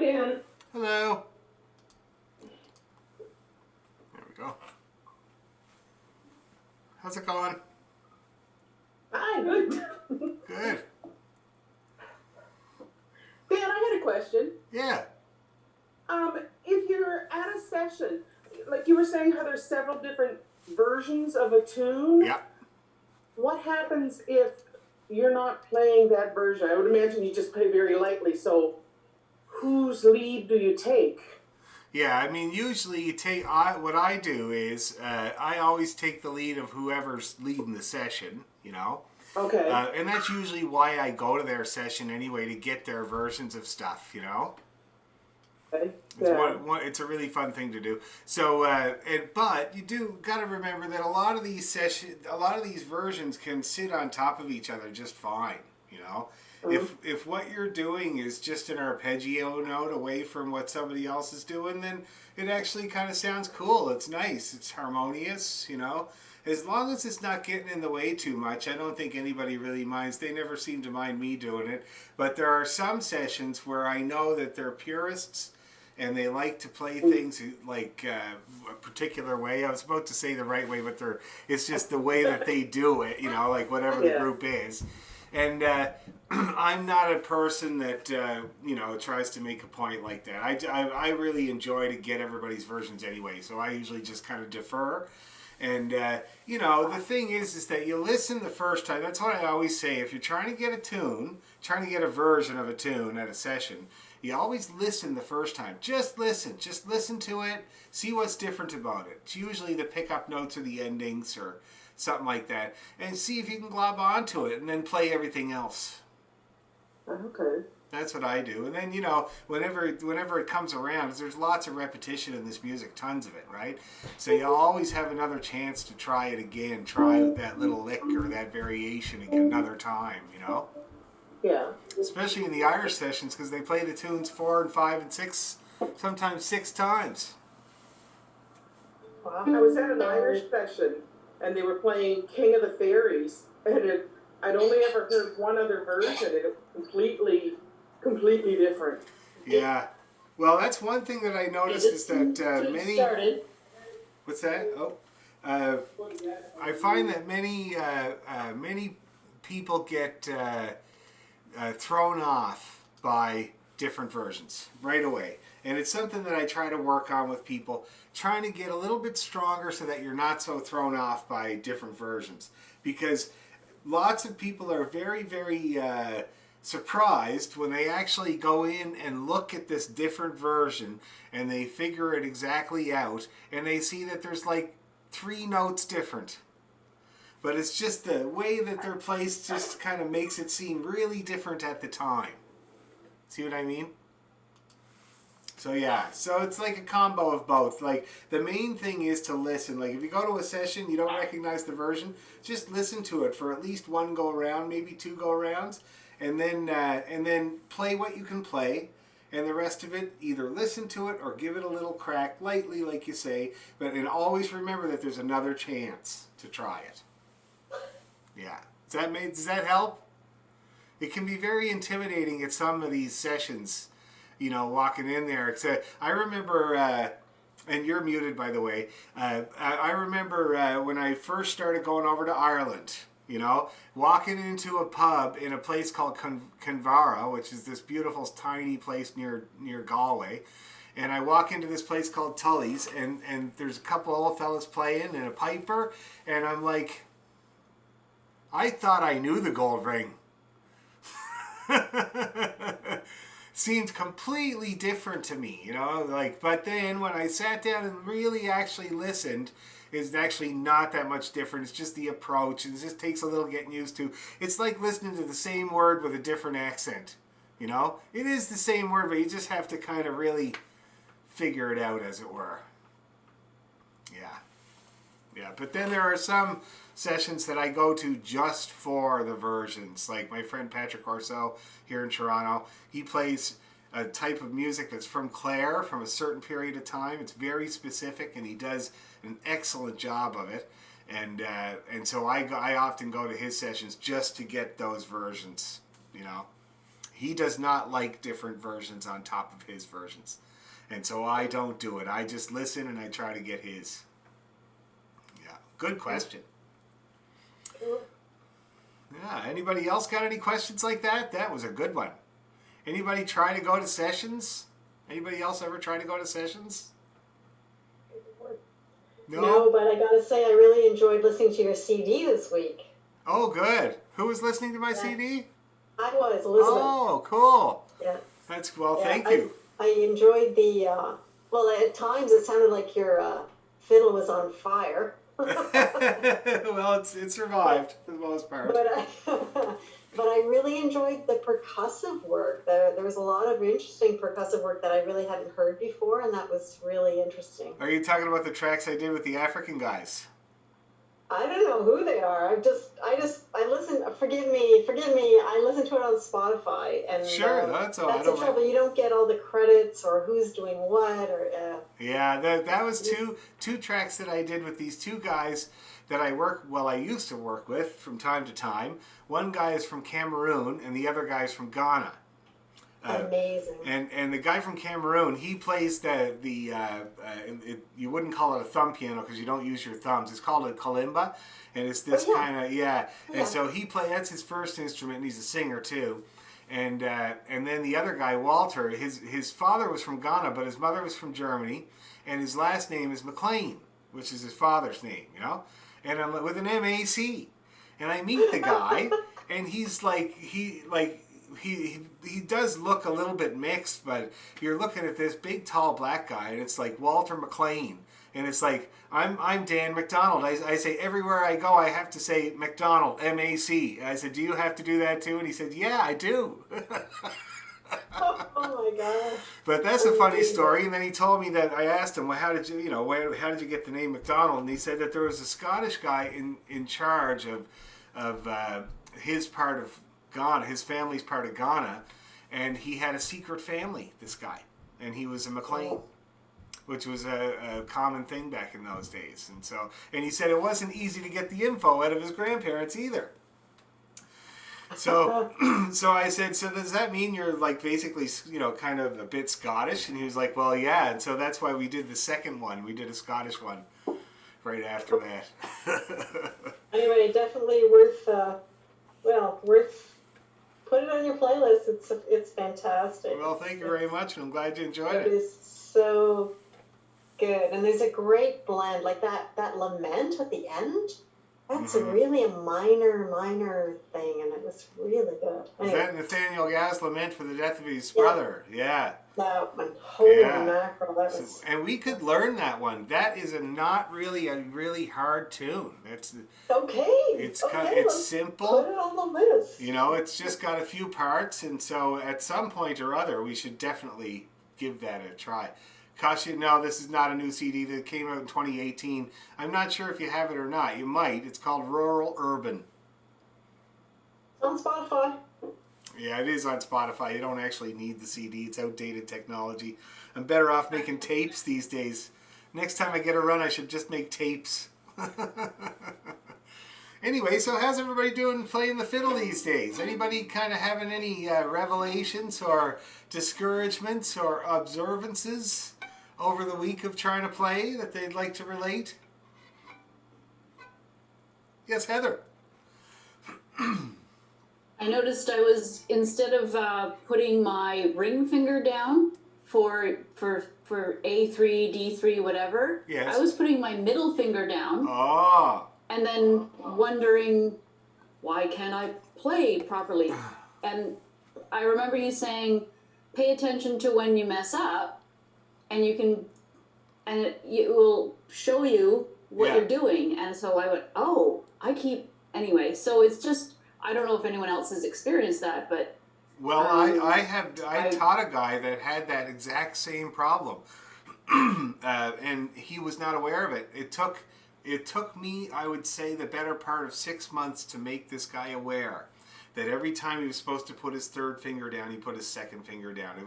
Dan. Hello. There we go. How's it going? Hi, good. Good. Dan, I had a question. Yeah. If you're at a session, like you were saying how there's several different versions of a tune, Yeah. what happens if you're not playing that version? I would imagine you just play very lightly, so whose lead do you take? Yeah, I mean, usually you take. What I do is I always take the lead of whoever's leading the session. Okay. And that's usually why I go to their session anyway, to get their versions of stuff. Okay. It's Yeah. it's a really fun thing to do. So, but you do got to remember that a lot of these versions can sit on top of each other just fine. If what you're doing is just an arpeggio note away from what somebody else is doing, then it actually kind of sounds cool. It's nice. It's harmonious. As long as it's not getting in the way too much, I don't think anybody really minds. They never seem to mind me doing it. But there are some sessions where I know that they're purists and they like to play things like a particular way. I was about to say the right way, but it's just the way that they do it, like whatever the group is. And I'm not a person that, tries to make a point like that. I really enjoy to get everybody's versions anyway, so I usually just kind of defer. And, the thing is that you listen the first time. That's what I always say. If you're trying to get a tune, trying to get a version of a tune at a session, you always listen the first time. Just listen. Just listen to it. See what's different about it. It's usually the pickup notes or the endings or something like that. And see if you can glob onto it and then play everything else. Okay. That's what I do. And then, whenever it comes around, there's lots of repetition in this music, tons of it, right? So you always have another chance to try it again, try that little lick or that variation again another time, Yeah. Especially in the Irish sessions, because they play the tunes 4 and 5 and 6, sometimes 6 times. Wow. I was at an Irish session, and they were playing King of the Fairies, and I'd only ever heard one other version, and it was completely different. Yeah. Well, that's one thing that I noticed is that many... Started. What's that? Oh. I find that many people get thrown off by different versions right away. And it's something that I try to work on with people, trying to get a little bit stronger so that you're not so thrown off by different versions. Because lots of people are very, very surprised when they actually go in and look at this different version and they figure it exactly out and they see that there's like 3 notes different. But it's just the way that they're placed just kind of makes it seem really different at the time. See what I mean? So yeah, so it's like a combo of both. Like the main thing is to listen. Like if you go to a session, you don't recognize the version, just listen to it for at least 1 go around, maybe 2 go rounds, and then play what you can play, and the rest of it either listen to it or give it a little crack lightly, like you say. And always remember that there's another chance to try it. Yeah, does that help? It can be very intimidating at some of these sessions. Walking in there. I remember, and you're muted by the way, I remember when I first started going over to Ireland, walking into a pub in a place called Convara, which is this beautiful tiny place near Galway. And I walk into this place called Tully's, and there's a couple old fellas playing and a piper, and I'm like, I thought I knew the gold ring. Seemed completely different to me, but then when I sat down and really actually listened, it's actually not that much different. It's just the approach, and it just takes a little getting used to. It's like listening to the same word with a different accent, It is the same word, but you just have to kind of really figure it out, as it were. Yeah, but then there are some sessions that I go to just for the versions. Like my friend Patrick Orso here in Toronto, he plays a type of music that's from Clare, from a certain period of time. It's very specific, and he does an excellent job of it. And so I often go to his sessions just to get those versions, He does not like different versions on top of his versions. And so I don't do it. I just listen and I try to get his. Yeah, good question. Yeah, anybody else got any questions like that? That was a good one. Anybody try to go to sessions? Anybody else ever try to go to sessions? No, but I gotta say I really enjoyed listening to your CD this week. Oh, good. Who was listening to my CD? I was, Elizabeth. Oh, cool. Yeah. That's, well, Yeah, thank you. I enjoyed the, well, at times it sounded like your fiddle was on fire. Well, it survived for the most part. But I really enjoyed the percussive work. There was a lot of interesting percussive work that I really hadn't heard before, and that was really interesting. Are you talking about the tracks I did with the African guys? I don't know who they are. I listen. Forgive me. I listen to it on Spotify, and Sure, that's all. That's the trouble. You don't get all the credits or who's doing what, or yeah. That was two tracks that I did with these two guys that I used to work with from time to time. One guy is from Cameroon, and the other guy is from Ghana. Amazing. And the guy from Cameroon, he plays you wouldn't call it a thumb piano because you don't use your thumbs. It's called a kalimba, and it's this kind of And so that's his first instrument, and he's a singer too. And then the other guy, Walter, his father was from Ghana, but his mother was from Germany, and his last name is McLean, which is his father's name, and I'm with an MAC, and I meet the guy, and he's he does look a little bit mixed, but you're looking at this big tall black guy, and it's like Walter McLean, and it's like I'm Dan McDonald. I say everywhere I go I have to say McDonald, M-A-C. And I said, do you have to do that too? And he said, yeah, I do. Oh my gosh. But that's a funny story. And then he told me that I asked him, well, how did you get the name McDonald? And he said that there was a Scottish guy in charge of his part of Ghana, his family's part of Ghana, and he had a secret family, this guy, and he was a McLean, which was a common thing back in those days. And he said it wasn't easy to get the info out of his grandparents either. So I said, so does that mean you're like basically, kind of a bit Scottish? And he was like, well, yeah. And so that's why we did the second one. We did a Scottish one right after that. Anyway, definitely worth put it on your playlist. It's fantastic. Well, thank you very much, and I'm glad you enjoyed it. It is so good, and there's a great blend, like that lament at the end. That's really a minor thing, and it was really good. Anyway. Is that Nathaniel Gass' lament for the death of his brother? Yeah. That one, holy mackerel, that was. And we could learn that one. That is not really a really hard tune. It's okay. It's simple. Put it on the list. It's just got a few parts, and so at some point or other, we should definitely give that a try. Kasha, no, this is not a new CD that came out in 2018. I'm not sure if you have it or not. You might. It's called Rural Urban. On Spotify. Yeah, it is on Spotify. You don't actually need the CD. It's outdated technology. I'm better off making tapes these days. Next time I get a run, I should just make tapes. Anyway, so how's everybody doing playing the fiddle these days? Anybody kind of having any revelations or discouragements or observances over the week of trying to play that they'd like to relate? Yes, Heather. I noticed I was, instead of putting my ring finger down for A3, D3, whatever, yes, I was putting my middle finger down. Oh. And then wondering, why can't I play properly? And I remember you saying, pay attention to when you mess up, and it will show you what you're doing. And so I went, anyway, so it's just, I don't know if anyone else has experienced that, but. Well, I taught a guy that had that exact same problem, and he was not aware of it. It took me, I would say, the better part of 6 months to make this guy aware that every time he was supposed to put his third finger down, he put his second finger down. It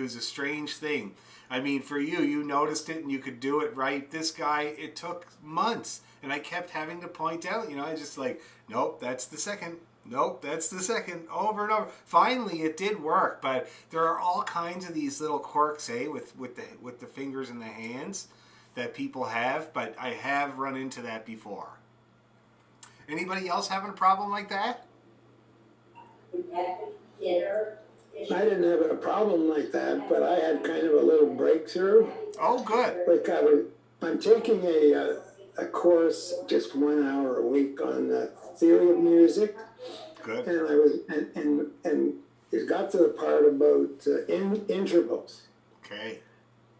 was a strange thing. I mean, for you noticed it and you could do it right. This guy, it took months, and I kept having to point out, I just like, nope, that's the second. Nope, that's the second, over and over. Finally, it did work, but there are all kinds of these little quirks, with the fingers and the hands that people have. But I have run into that before. Anybody else having a problem like that? I didn't have a problem like that, but I had kind of a little breakthrough. Oh, good. Like I'm taking a course just 1 hour a week on the theory of music, Good. and I was and it got to the part about intervals, Okay.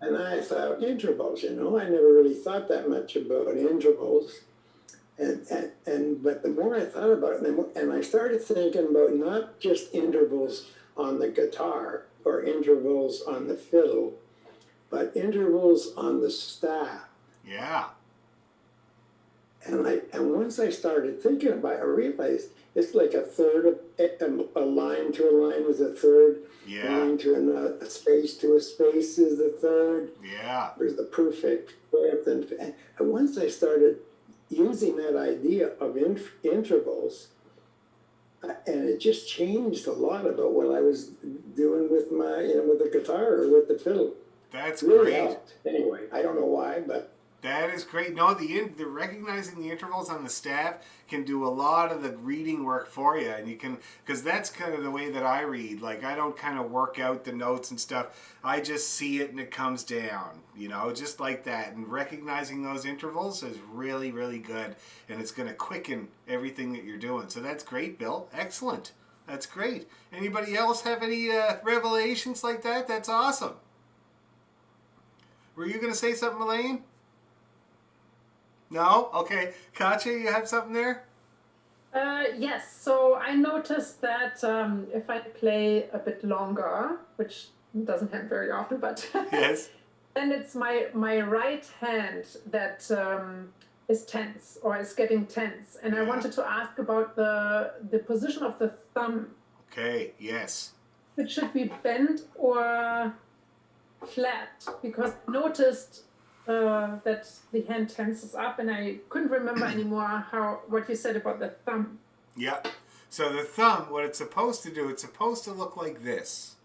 and I thought intervals. I never really thought that much about intervals. But the more I thought about it, and I started thinking about not just intervals on the guitar or intervals on the fiddle, but intervals on the staff. Yeah. And once I started thinking about it, I realized it's like a third, a line to a line is a third, Yeah. line to a space to a space is the third. Yeah. There's the perfect fifth, and once I started using that idea of intervals, and it just changed a lot about what I was doing with with the guitar or with the fiddle. That's Really great. helped. Anyway, I don't know why, but That is great. No, the recognizing the intervals on the staff can do a lot of the reading work for you, and you can, because that's kind of the way that I read. Like, I don't kind of work out the notes and stuff. I just see it and it comes down, just like that. And recognizing those intervals is really, really good, and it's going to quicken everything that you're doing. So that's great, Bill. Excellent. That's great. Anybody else have any revelations like that? That's awesome. Were you going to say something, Elaine? No? Okay. Katya, you have something there? Yes, so I noticed that if I play a bit longer, which doesn't happen very often, but Yes. then it's my right hand that is tense or is getting tense. And I Yeah. wanted to ask about the position of the thumb. Okay, yes. It should be bent or flat, because I noticed that the hand tenses up, and I couldn't remember anymore what you said about the thumb. Yeah. So the thumb, what it's supposed to do, it's supposed to look like this.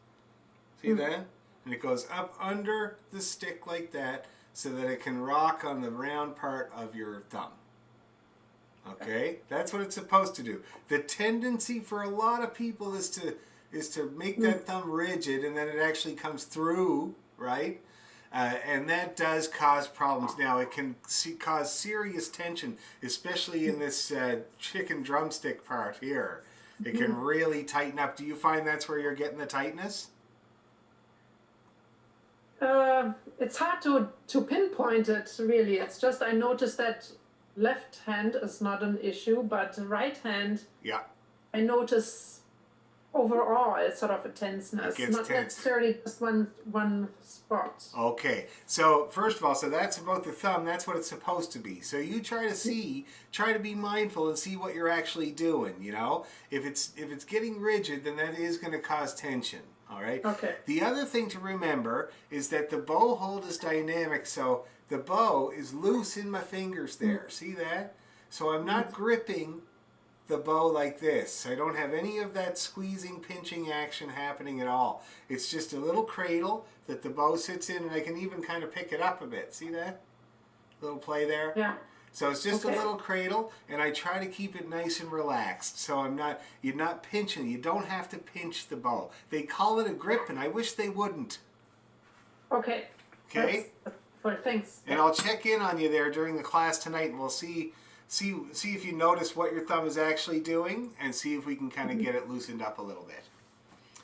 See that? And it goes up under the stick like that so that it can rock on the round part of your thumb. Okay? That's what it's supposed to do. The tendency for a lot of people is to make that thumb rigid, and then it actually comes through, right? And that does cause problems. Now, it can cause serious tension, especially in this chicken drumstick part here. It can really tighten up. Do you find that's where you're getting the tightness? It's hard to pinpoint it, really. It's just I noticed that left hand is not an issue, but the right hand, Yeah. I notice overall it's sort of a tenseness, It gets not tense. necessarily just one spot. Okay, so first of all, so that's about the thumb. That's what it's supposed to be. So you try to be mindful and see what you're actually doing. If it's getting rigid, then that is going to cause tension. All right. Okay. The other thing to remember is that the bow hold is dynamic. So the bow is loose in my fingers there. See that? So I'm not gripping the bow like this. I don't have any of that squeezing, pinching action happening at all. It's just a little cradle that the bow sits in, and I can even kind of pick it up a bit. See that? Little play there? Yeah. So it's just Okay. a little cradle, and I try to keep it nice and relaxed. So you're not pinching. You don't have to pinch the bow. They call it a grip, and I wish they wouldn't. Okay. Okay? Thanks. And I'll check in on you there during the class tonight, and we'll see if you notice what your thumb is actually doing, and see if we can kind of get it loosened up a little bit.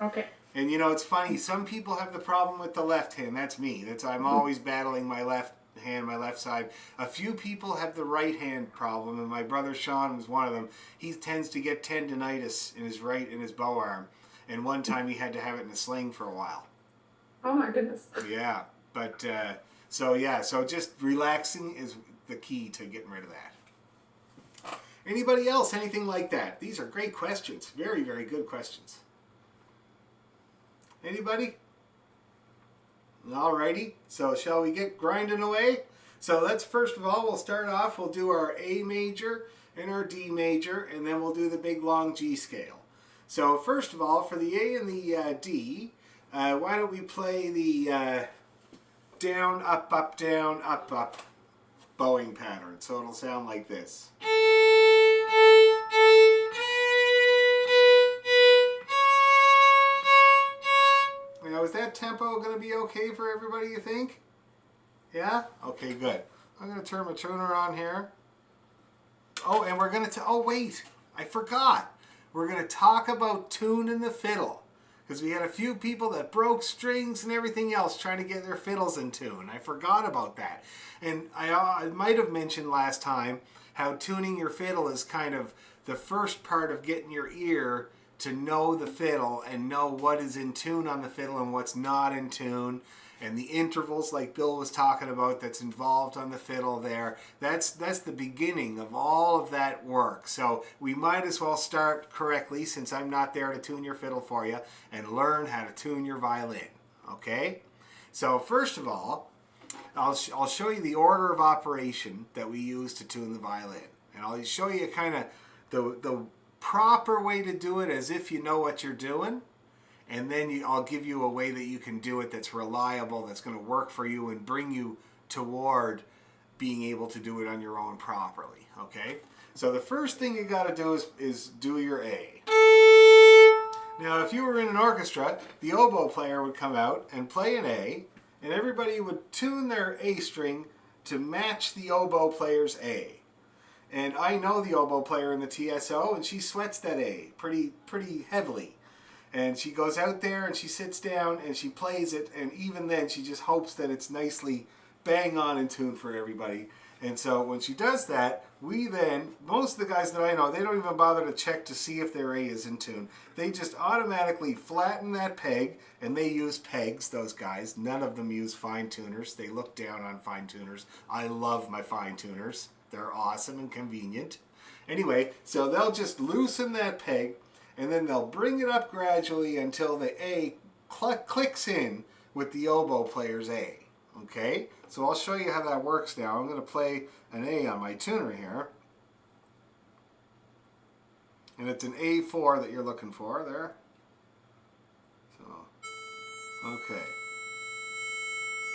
Okay. And it's funny, some people have the problem with the left hand. That's me. I'm always battling my left hand, my left side. A few people have the right hand problem, and my brother Sean was one of them. He tends to get tendonitis in his bow arm, and one time he had to have it in a sling for a while. Oh my goodness. Yeah, but so just relaxing is the key to getting rid of that. Anybody else, anything like that? These are great questions. Very, very good questions. Anybody? Alrighty, so shall we get grinding away? So let's first of all, we'll start off, we'll do our A major, and our D major, and then we'll do the big long G scale. So first of all, for the A and the D, why don't we play the down, up, down, up bowing pattern. So it'll sound like this. Now, is that tempo going to be okay for everybody, you think? Yeah? Okay, good. I'm going to turn my tuner on here. Oh, and we're going to, oh wait, I forgot. We're going to talk about tuning the fiddle. Because we had a few people that broke strings and everything else trying to get their fiddles in tune. I forgot about that. And I might have mentioned last time how tuning your fiddle is kind of the first part of getting your ear to know the fiddle and know what is in tune on the fiddle and what's not in tune. And the intervals like Bill was talking about that's involved on the fiddle there. That's the beginning of all of that work. So we might as well start correctly, since I'm not there to tune your fiddle for you, and learn how to tune your violin. Okay? So first of all, I'll show you the order of operation that we use to tune the violin. And I'll show you kind of the proper way to do it as if you know what you're doing. And then I'll give you a way that you can do it that's reliable, that's going to work for you and bring you toward being able to do it on your own properly. Okay? So the first thing you got to do is do your A. Now, if you were in an orchestra, the oboe player would come out and play an A, and everybody would tune their A string to match the oboe player's A. And I know the oboe player in the TSO, and she sweats that A pretty heavily. And she goes out there and she sits down and she plays it, and even then she just hopes that it's nicely bang on in tune for everybody. And so when she does that, most of the guys that I know, they don't even bother to check to see if their A is in tune. They just automatically flatten that peg, and they use pegs, those guys. None of them use fine tuners. They look down on fine tuners. I love my fine tuners. They're awesome and convenient. Anyway, so they'll just loosen that peg, and then they'll bring it up gradually until the A clicks in with the oboe player's A. Okay? So I'll show you how that works now. I'm going to play an A on my tuner here. And it's an A4 that you're looking for there. So, okay.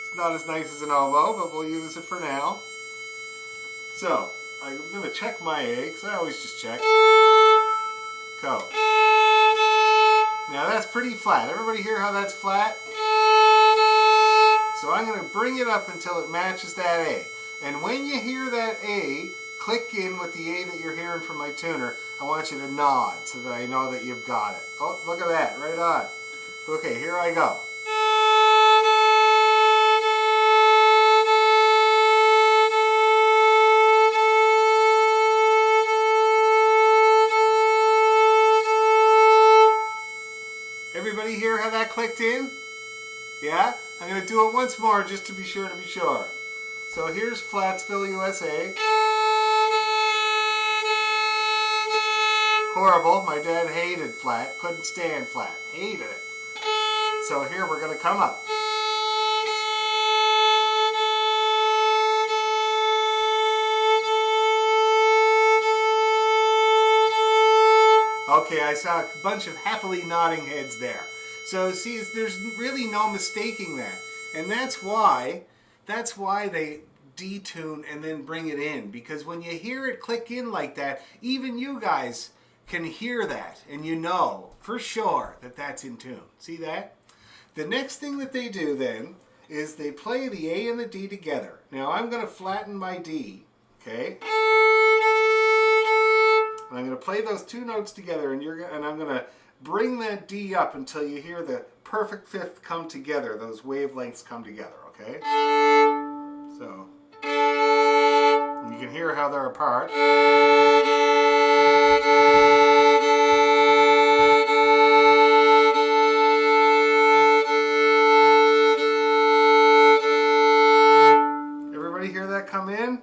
It's not as nice as an oboe, but we'll use it for now. So, I'm going to check my A, because I always just check. Go. Now that's pretty flat. Everybody hear how that's flat? So I'm going to bring it up until it matches that A. And when you hear that A click in with the A that you're hearing from my tuner, I want you to nod so that I know that you've got it. Oh, look at that. Right on. Okay, here I go. Everybody hear how that clicked in? Yeah? I'm going to do it once more just to be sure So here's Flatsville, USA. Horrible. My dad hated flat. Couldn't stand flat. Hated it. So here we're going to come up. Okay, I saw a bunch of happily nodding heads there. So see, there's really no mistaking that. And that's why they detune and then bring it in. Because when you hear it click in like that, even you guys can hear that. And you know for sure that that's in tune. See that? The next thing that they do then is they play the A and the D together. Now I'm going to flatten my D. Okay? And I'm going to play those two notes together, and I'm going to bring that D up until you hear the perfect fifth come together, those wavelengths come together, okay? So, and you can hear how they're apart. Everybody hear that come in?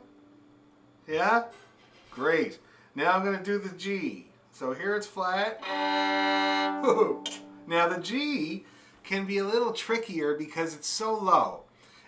Yeah? Great. Now I'm going to do the G. So here it's flat. Now the G can be a little trickier because it's so low.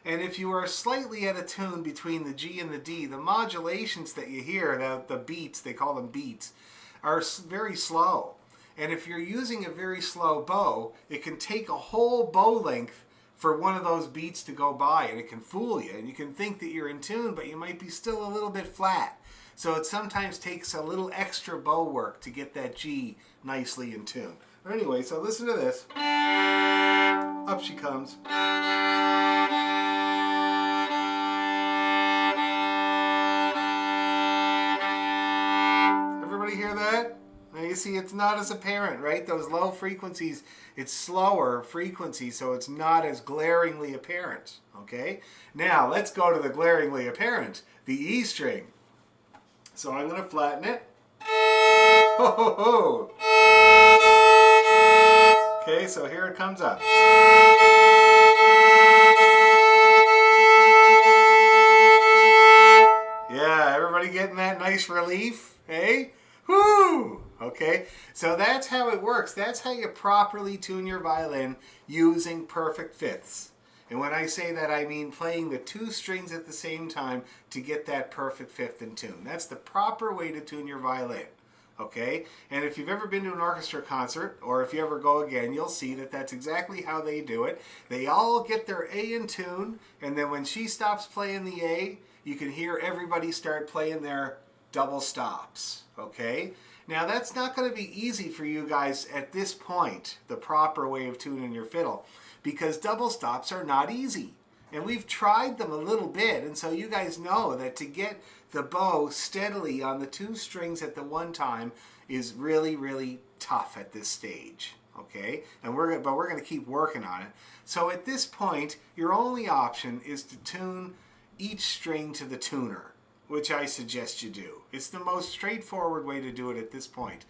And if you are slightly out of tune between the G and the D, the modulations that you hear, the beats, they call them beats, are very slow. And if you're using a very slow bow, it can take a whole bow length for one of those beats to go by, and it can fool you. And you can think that you're in tune, but you might be still a little bit flat. So it sometimes takes a little extra bow work to get that G nicely in tune. But anyway, so listen to this. Up she comes. Everybody hear that? Now you see it's not as apparent, right? Those low frequencies, it's slower frequency, so it's not as glaringly apparent, okay? Now let's go to the glaringly apparent, the E string. So I'm going to flatten it. Ho, ho, ho. Okay, so here it comes up. Yeah, everybody getting that nice relief, eh? Woo! Okay, so that's how it works. That's how you properly tune your violin using perfect fifths. And when I say that, I mean playing the two strings at the same time to get that perfect fifth in tune. That's the proper way to tune your violin. Okay? And if you've ever been to an orchestra concert, or if you ever go again, you'll see that that's exactly how they do it. They all get their A in tune, and then when she stops playing the A, you can hear everybody start playing their double stops. Okay? Now that's not going to be easy for you guys at this point, the proper way of tuning your fiddle, because double stops are not easy. And we've tried them a little bit, and so you guys know that to get the bow steadily on the two strings at the one time is really, really tough at this stage. Okay? And we're going to keep working on it. So at this point, your only option is to tune each string to the tuner, which I suggest you do. It's the most straightforward way to do it at this point.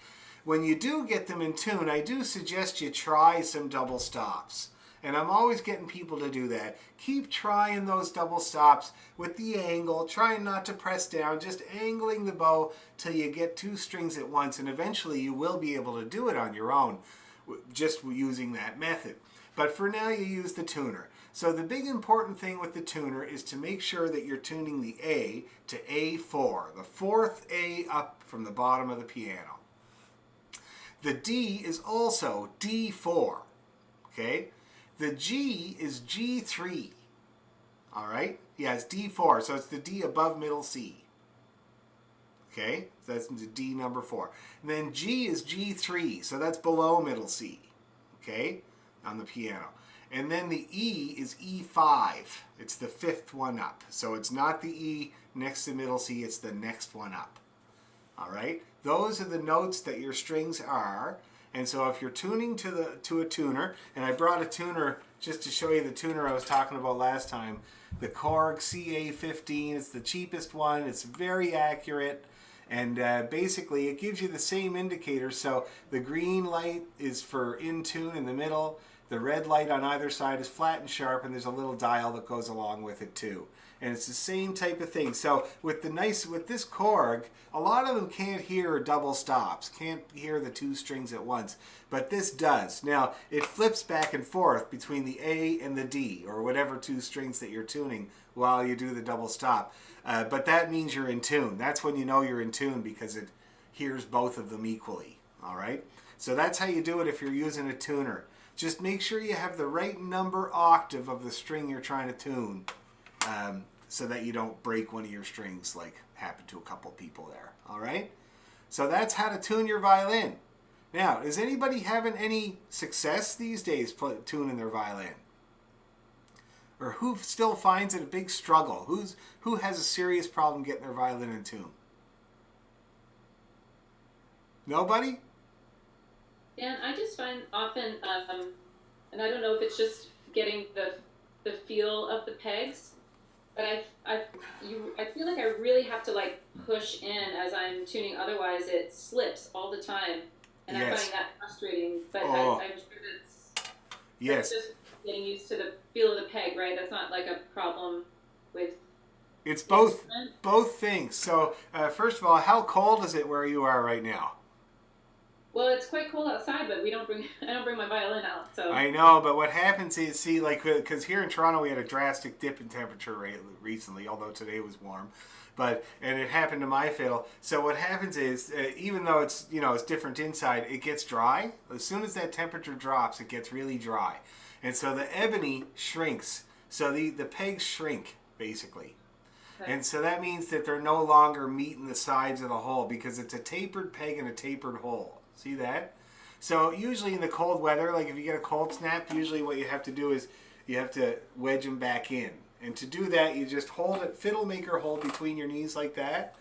When you do get them in tune, I do suggest you try some double stops. And I'm always getting people to do that. Keep trying those double stops with the angle, trying not to press down, just angling the bow till you get two strings at once, and eventually you will be able to do it on your own, just using that method. But for now, you use the tuner. So the big important thing with the tuner is to make sure that you're tuning the A to A4, the fourth A up from the bottom of the piano. The D is also D4, okay? The G is G3, all right? Yeah, it's D4, so it's the D above middle C, okay? So that's the D number 4. And then G is G3, so that's below middle C, okay, on the piano. And then the E is E5. It's the fifth one up. So it's not the E next to middle C, it's the next one up. All right? Those are the notes that your strings are. And so if you're tuning to a tuner, and I brought a tuner just to show you the tuner I was talking about last time, the Korg CA15, it's the cheapest one, it's very accurate, and basically it gives you the same indicator. So the green light is for in tune in the middle, the red light on either side is flat and sharp, and there's a little dial that goes along with it too. And it's the same type of thing. So with this Korg, a lot of them can't hear double stops, can't hear the two strings at once, but this does. Now, it flips back and forth between the A and the D, or whatever two strings that you're tuning while you do the double stop. But that means you're in tune. That's when you know you're in tune, because it hears both of them equally. All right? So that's how you do it if you're using a tuner. Just make sure you have the right number octave of the string you're trying to tune, so that you don't break one of your strings like happened to a couple people there. All right? So that's how to tune your violin. Now, is anybody having any success these days tuning their violin? Or who still finds it a big struggle? Who has a serious problem getting their violin in tune? Nobody? And I just find often, and I don't know if it's just getting the feel of the pegs, but I feel like I really have to like push in as I'm tuning. Otherwise, it slips all the time, and I find that frustrating. But I'm sure that's just getting used to the feel of the peg, right? That's not like a problem with. It's both things. So first of all, how cold is it where you are right now? Well, it's quite cold outside, but I don't bring my violin out. So I know, but what happens is, see, like, because here in Toronto we had a drastic dip in temperature recently, although today was warm, and it happened to my fiddle. So what happens is, even though it's it's different inside, it gets dry. As soon as that temperature drops, it gets really dry, and so the ebony shrinks. So the pegs shrink basically. And so that means that they're no longer meeting the sides of the hole because it's a tapered peg and a tapered hole. See that? So usually in the cold weather, like if you get a cold snap, usually what you have to do is you have to wedge them back in. And to do that, you just hold it, fiddle maker hold between your knees like that.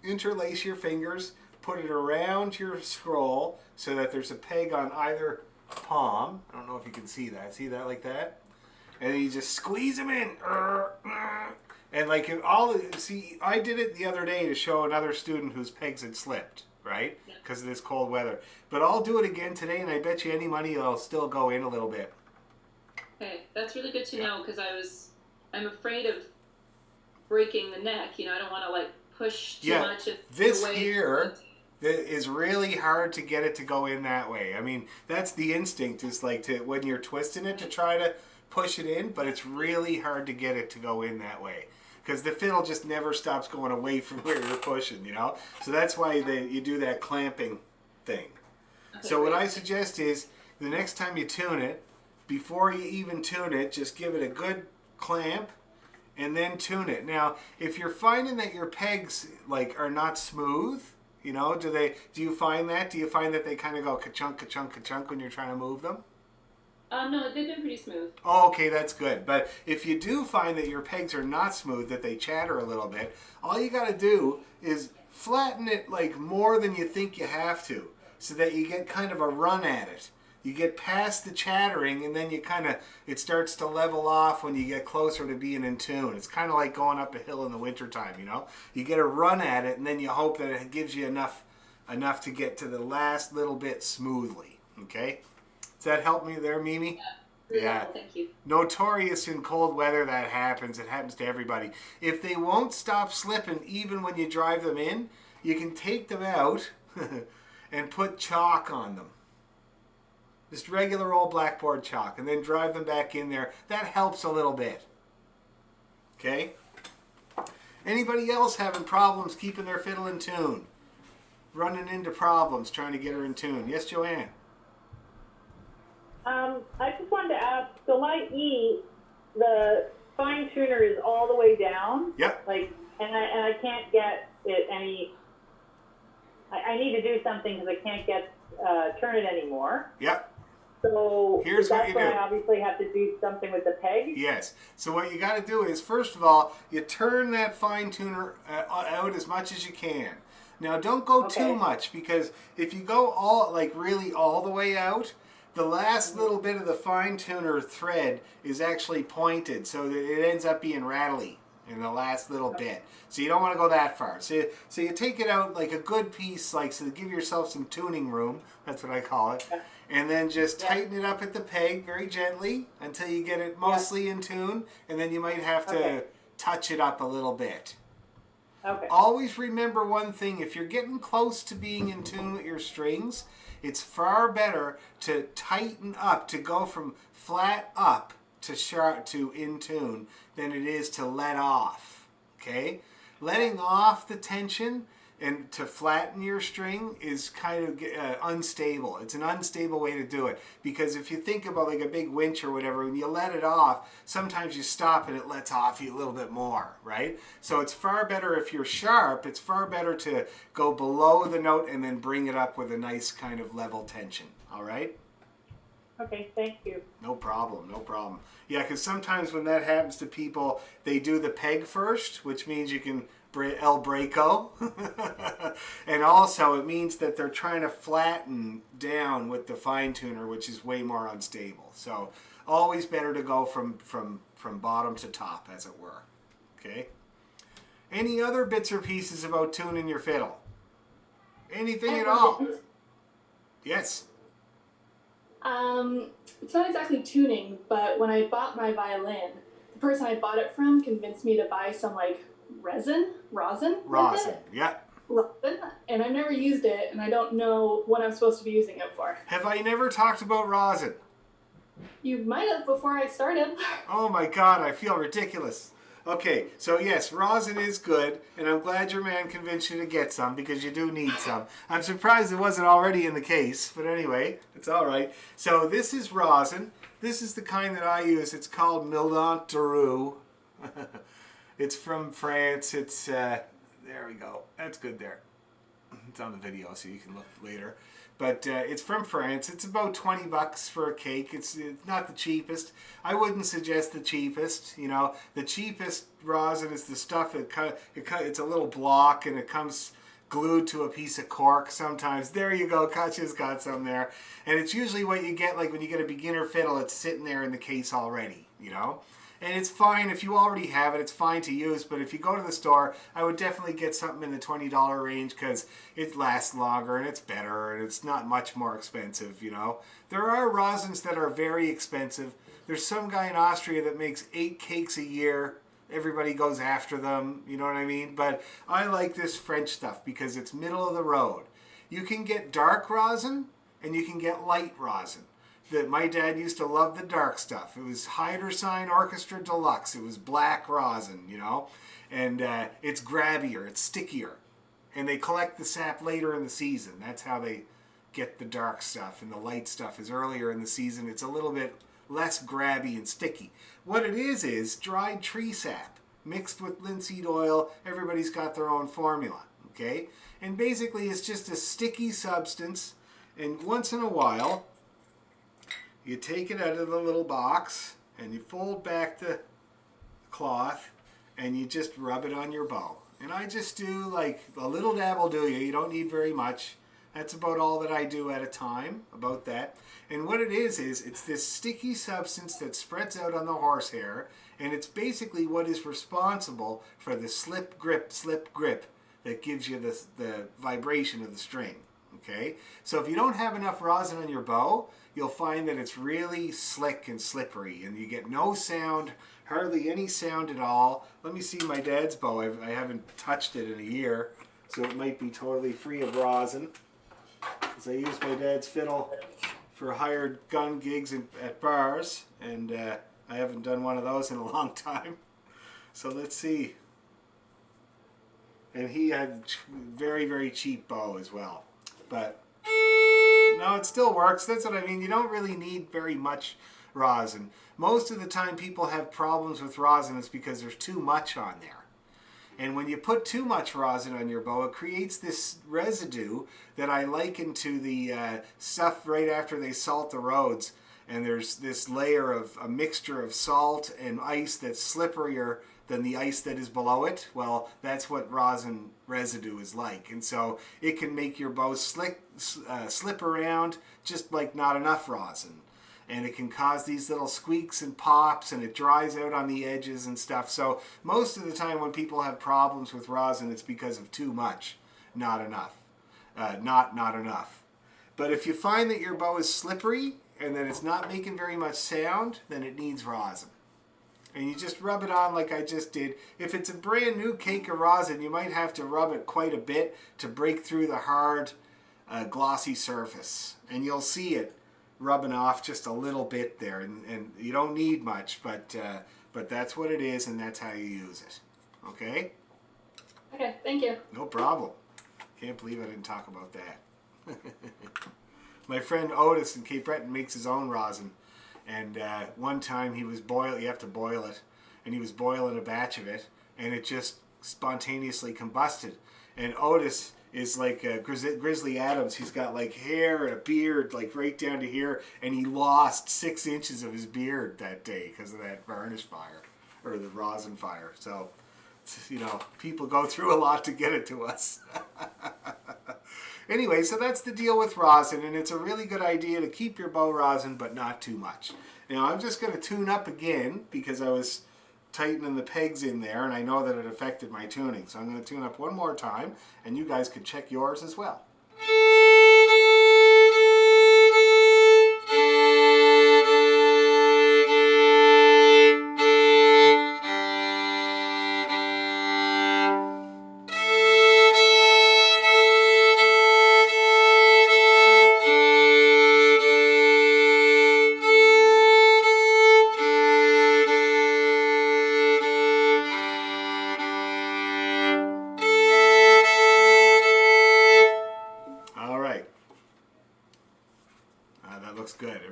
Interlace your fingers, put it around your scroll so that there's a peg on either palm. I don't know if you can see that. See that like that? And then you just squeeze them in. And like see, I did it the other day to show another student whose pegs had slipped, right? Because of this cold weather. But I'll do it again today, and I bet you any money it'll still go in a little bit. Okay, that's really good to know because I'm afraid of breaking the neck. I don't want to like push too much. This here is really hard to get it to go in that way. I mean, that's the instinct is like when you're twisting it to try to push it in, but it's really hard to get it to go in that way because the fiddle just never stops going away from where you're pushing, So that's why you do that clamping thing. Okay, so what I suggest is the next time you tune it, before you even tune it, just give it a good clamp and then tune it. Now, if you're finding that your pegs like are not smooth, do you find that? Do you find that they kind of go ka-chunk, ka-chunk, ka-chunk when you're trying to move them? No, they've been pretty smooth. Oh, okay, that's good. But if you do find that your pegs are not smooth, that they chatter a little bit, all you got to do is flatten it like more than you think you have to, so that you get kind of a run at it. You get past the chattering, and then it starts to level off when you get closer to being in tune. It's kind of like going up a hill in the wintertime, You get a run at it, and then you hope that it gives you enough to get to the last little bit smoothly, okay? Does that help me there, Mimi? Yeah. Thank you. Notorious in cold weather that happens. It happens to everybody. If they won't stop slipping even when you drive them in, you can take them out and put chalk on them. Just regular old blackboard chalk, and then drive them back in there. That helps a little bit. Okay? Anybody else having problems keeping their fiddle in tune? Running into problems trying to get her in tune? Yes, Joanne? I just wanted to ask, so my E, the fine tuner is all the way down. Yep. And I can't get it any. I need to do something because I can't turn it anymore. Yep. So here's what you do. I obviously have to do something with the peg. Yes. So what you got to do is, first of all, you turn that fine tuner out as much as you can. Now, don't go too much, because if you go really all the way out, the last little bit of the fine tuner thread is actually pointed, so that it ends up being rattly in the last little bit. So you don't want to go that far. So you take it out like a good piece, so to give yourself some tuning room. That's what I call it. And then just tighten it up at the peg very gently until you get it mostly in tune, and then you might have to touch it up a little bit. Okay. Always remember one thing: if you're getting close to being in tune with your strings, it's far better to tighten up, to go from flat up to sharp to in tune, than it is to let off. Okay? Letting off the tension and to flatten your string is kind of unstable. It's an unstable way to do it, because if you think about like a big winch or whatever, when you let it off, sometimes you stop and it lets off you a little bit more, right? So it's far better, if you're sharp, it's far better to go below the note and then bring it up with a nice kind of level tension. All right? Okay, thank you. No problem, no problem. Yeah, because sometimes when that happens to people, they do the peg first, which means you can El Breako. And also it means that they're trying to flatten down with the fine tuner, which is way more unstable. So always better to go from bottom to top, as it were. Okay? Any other bits or pieces about tuning your fiddle? Anything at all? Yes. It's not exactly tuning, but when I bought my violin, the person I bought it from convinced me to buy some rosin. Rosin, yeah. rosin, and I've never used it, and I don't know what I'm supposed to be using it for. Have I never talked about rosin? You might have before I started. Oh my God, I feel ridiculous. Okay, so yes, rosin is good, and I'm glad your man convinced you to get some because you do need some. I'm surprised it wasn't already in the case, but anyway, it's all right. So this is rosin. This is the kind that I use. It's called Mildant de Roux. It's from France. It's, there we go. That's good there. It's on the video, so you can look later. But it's from France. It's about $20 for a cake. It's not the cheapest. I wouldn't suggest the cheapest. You know, the cheapest rosin is the stuff it's a little block and it comes glued to a piece of cork sometimes. There you go. Katya's got some there. And it's usually what you get like when you get a beginner fiddle. It's sitting there in the case already, you know. And it's fine if you already have it, it's fine to use, but if you go to the store, I would definitely get something in the $20 range because it lasts longer and it's better and it's not much more expensive, you know. There are rosins that are very expensive. There's some guy in Austria that makes 8 cakes a year. Everybody goes after them, you know what I mean? But I like this French stuff because it's middle of the road. You can get dark rosin and you can get light rosin. My dad used to love the dark stuff. It was Heidersign Orchestra Deluxe. It was black rosin, you know, and it's grabbier, it's stickier, and they collect the sap later in the season. That's how they get the dark stuff, and the light stuff is earlier in the season. It's a little bit less grabby and sticky. What it is dried tree sap mixed with linseed oil. Everybody's got their own formula, okay? And basically it's just a sticky substance, and once in a while you take it out of the little box and you fold back the cloth and you just rub it on your bow. And I just do like a little dab will do you. You don't need very much. That's about all that I do at a time, about that. And what it is it's this sticky substance that spreads out on the horsehair, and it's basically what is responsible for the slip grip that gives you the vibration of the string. Okay? So if you don't have enough rosin on your bow, you'll find that it's really slick and slippery and you get no sound, hardly any sound at all. Let me see my dad's bow. I haven't touched it in a year, so it might be totally free of rosin. Because I use my dad's fiddle for hired gun gigs at bars, and I haven't done one of those in a long time. So let's see. And he had very, very cheap bow as well. But no, it still works. That's what I mean. You don't really need very much rosin. Most of the time people have problems with rosin is because there's too much on there. And when you put too much rosin on your bow, it creates this residue that I liken to the stuff right after they salt the roads. And there's this layer of a mixture of salt and ice that's slipperier than the ice that is below it. Well, that's what rosin residue is like. And so it can make your bow slip around just like not enough rosin. And it can cause these little squeaks and pops, and it dries out on the edges and stuff. So most of the time when people have problems with rosin, it's because of too much, not enough. Not enough. But if you find that your bow is slippery and that it's not making very much sound, then it needs rosin. And you just rub it on like I just did. If it's a brand new cake of rosin, you might have to rub it quite a bit to break through the hard, glossy surface. And you'll see it rubbing off just a little bit there. And you don't need much, but that's what it is, and that's how you use it. Okay? Okay, thank you. No problem. Can't believe I didn't talk about that. My friend Otis in Cape Breton makes his own rosin. And one time he was you have to boil it, and he was boiling a batch of it, and it just spontaneously combusted. And Otis is like Grizzly Adams. He's got like hair and a beard like right down to here, and he lost 6 inches of his beard that day because of that varnish fire, or the rosin fire. So, you know, people go through a lot to get it to us. Anyway, so that's the deal with rosin, and it's a really good idea to keep your bow rosin, but not too much. Now, I'm just going to tune up again because I was tightening the pegs in there, and I know that it affected my tuning. So I'm going to tune up one more time, and you guys could check yours as well.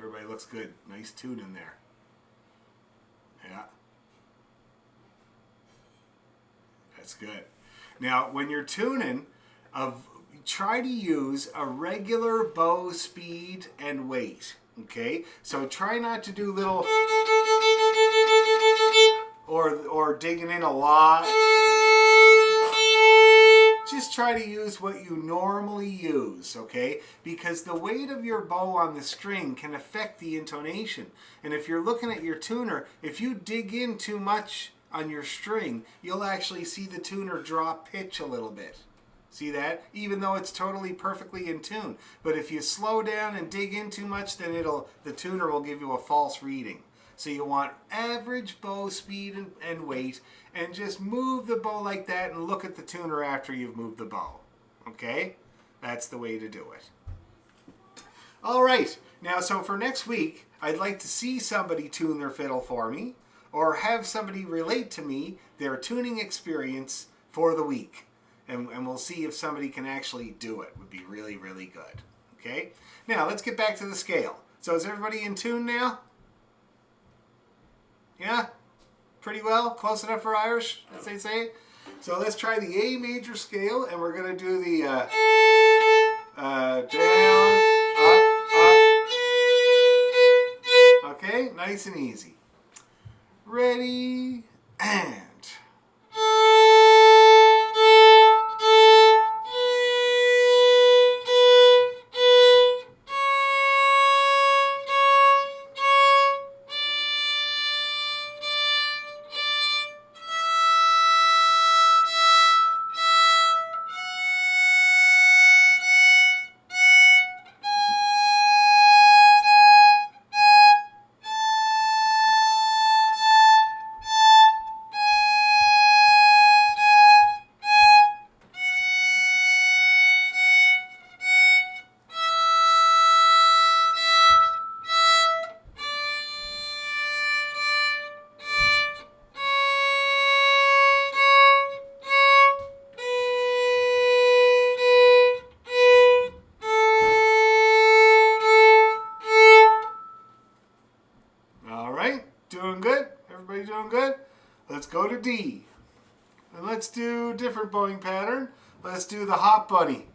everybody looks good. Nice tune in there. Yeah. That's good. Now, when you're tuning, try to use a regular bow speed and weight. Okay? So try not to do little or digging in a lot. Just try to use what you normally use, okay? Because the weight of your bow on the string can affect the intonation. And if you're looking at your tuner, if you dig in too much on your string, you'll actually see the tuner drop pitch a little bit. See that? Even though it's totally perfectly in tune. But if you slow down and dig in too much, then the tuner will give you a false reading. So you want average bow speed and weight, and just move the bow like that and look at the tuner after you've moved the bow. Okay? That's the way to do it. All right. Now, so for next week, I'd like to see somebody tune their fiddle for me, or have somebody relate to me their tuning experience for the week. And we'll see if somebody can actually do it. Would be really, really good. Okay? Now, let's get back to the scale. So is everybody in tune now? Yeah? Pretty well? Close enough for Irish, as they say? So let's try the A major scale, and we're going to do the down, up. Okay? Nice and easy. Ready, and... Doing good? Everybody doing good? Let's go to D. And let's do a different bowing pattern. Let's do the hop bunny.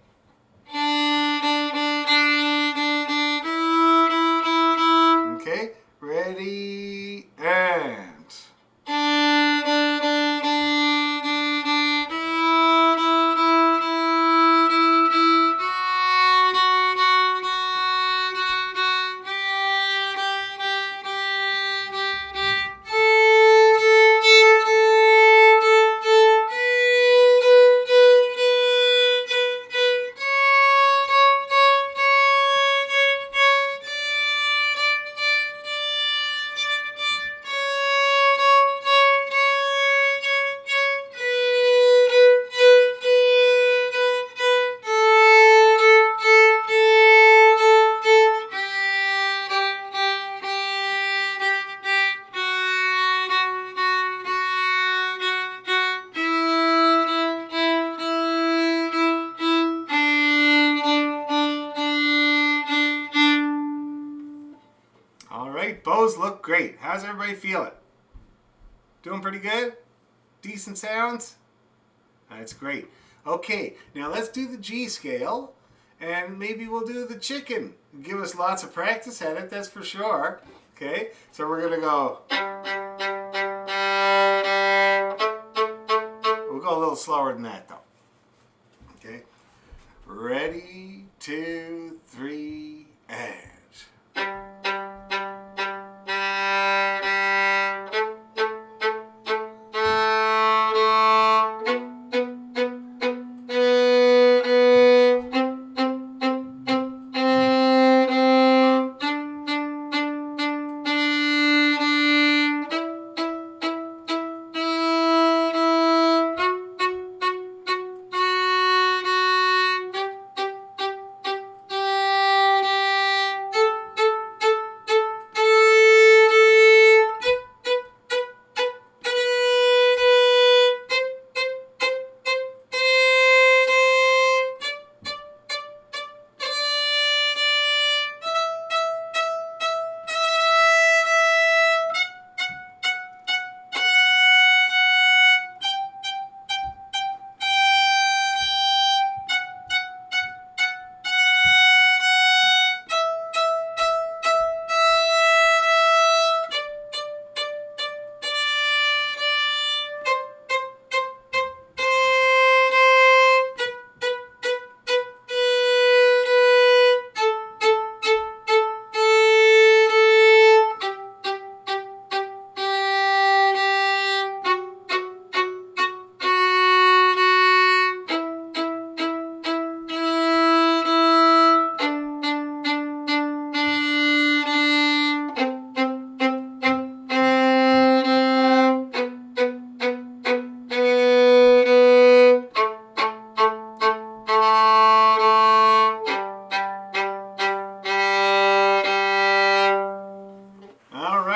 Okay, ready, and... Bows look great. How's everybody feeling? Doing pretty good? Decent sounds? That's great. Okay, now let's do the G scale, and maybe we'll do the chicken. Give us lots of practice at it, that's for sure. Okay, so we're going to go... We'll go a little slower than that, though. Okay, ready, 2, 3, and...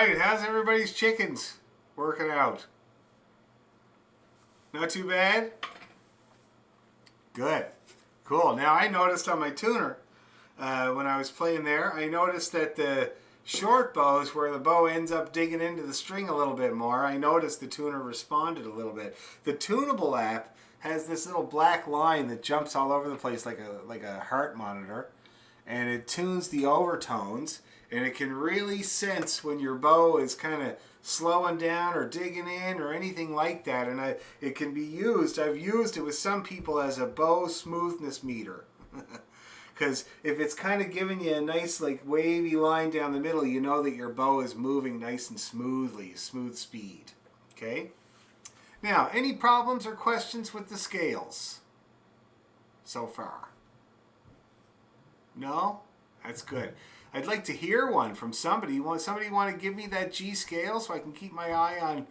right, how's everybody's chickens working out? Not too bad? Good. Cool. Now I noticed on my tuner, when I was playing there, I noticed that the short bows, where the bow ends up digging into the string a little bit more, I noticed the tuner responded a little bit. The tunable app has this little black line that jumps all over the place like a heart monitor, and it tunes the overtones, and it can really sense when your bow is kind of slowing down or digging in or anything like that. And it can be used, I've used it with some people as a bow smoothness meter. Because if it's kind of giving you a nice like wavy line down the middle, you know that your bow is moving nice and smoothly, smooth speed. Okay? Now, any problems or questions with the scales so far? No? That's good. I'd like to hear one from somebody. Somebody want to give me that G scale so I can keep my eye on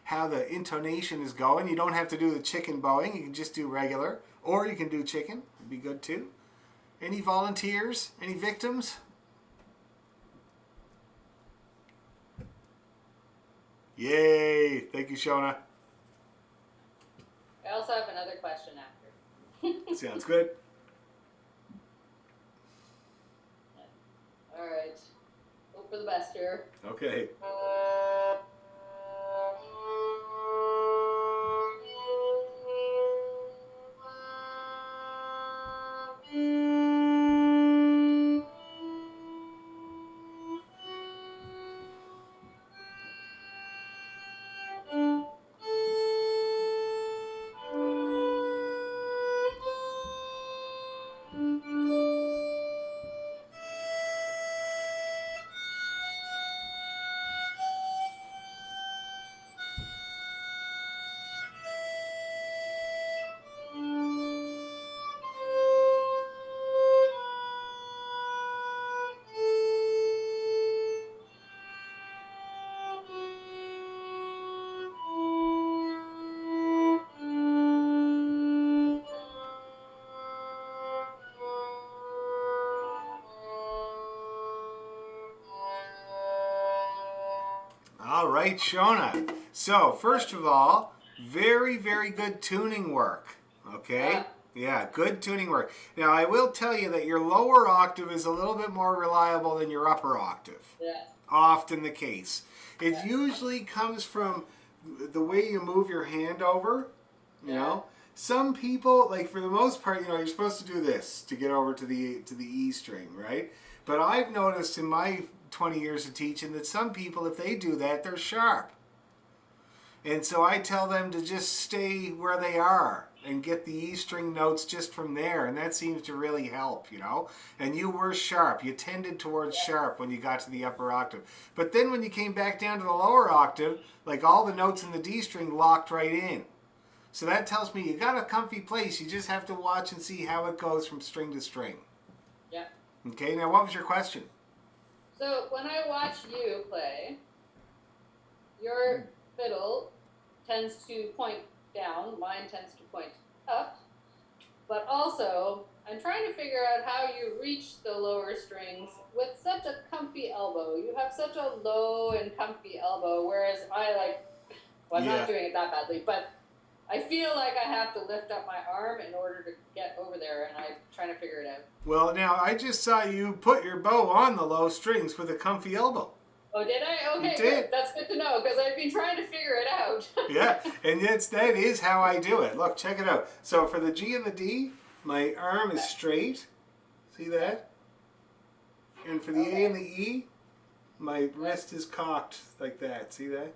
how the intonation is going? You don't have to do the chicken bowing. You can just do regular. Or you can do chicken. It'd be good too. Any volunteers? Any victims? Yay! Thank you, Shona. I also have another question after. Sounds good. All right. Hope for the best here. Okay. All right, Shona. So, first of all, very, very good tuning work. Okay? Yeah, good tuning work. Now, I will tell you that your lower octave is a little bit more reliable than your upper octave. Yeah. Often the case. It usually comes from the way you move your hand over, you know? Some people, like for the most part, you know, you're supposed to do this to get over to the E string, right? But I've noticed in my 20 years of teaching that some people, if they do that, they're sharp. And so I tell them to just stay where they are and get the E string notes just from there, and that seems to really help, you know? And you were sharp. You tended towards sharp when you got to the upper octave. But then when you came back down to the lower octave, like all the notes in the D string locked right in. So that tells me you got a comfy place. You just have to watch and see how it goes from string to string. Yeah. Okay, now what was your question? So when I watch you play, your fiddle tends to point down, mine tends to point up, but also I'm trying to figure out how you reach the lower strings with such a comfy elbow. You have such a low and comfy elbow, whereas I I'm not doing it that badly, but I feel like I have to lift up my arm in order to get over there, and I'm trying to figure it out. Well, now I just saw you put your bow on the low strings with a comfy elbow. Oh, did I? Okay, You did. good. That's good to know, because I've been trying to figure it out. Yeah, and that is how I do it. Look, check it out. So for the G and the D, my arm is straight. See that? And for the A and the E, my wrist is cocked like that. See that?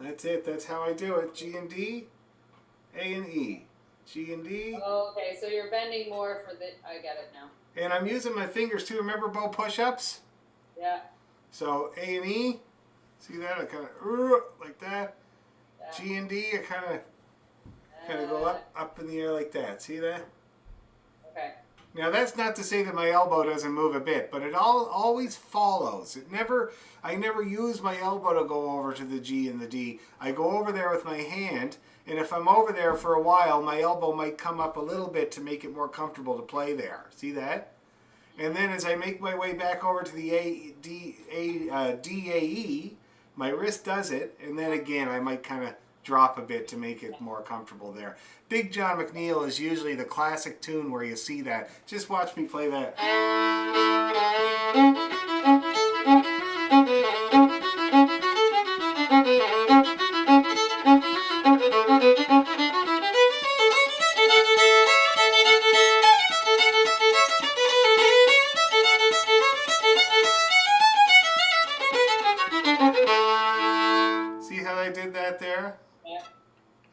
That's it. That's how I do it. G and D, A and E. G and D. Oh, okay, so you're bending more for the... I get it now. And I'm using my fingers too. Remember bow push-ups? Yeah. So A and E, see that? I kind of like that. Yeah. G and D, I kind of go up in the air like that. See that? Okay. Now that's not to say that my elbow doesn't move a bit, but it always follows. I never use my elbow to go over to the G and the D. I go over there with my hand, and if I'm over there for a while, my elbow might come up a little bit to make it more comfortable to play there. See that? And then as I make my way back over to the DAE, my wrist does it, and then again I might kind of drop a bit to make it more comfortable there. Big John McNeil is usually the classic tune where you see that. Just watch me play that. See how I did that there? Yeah.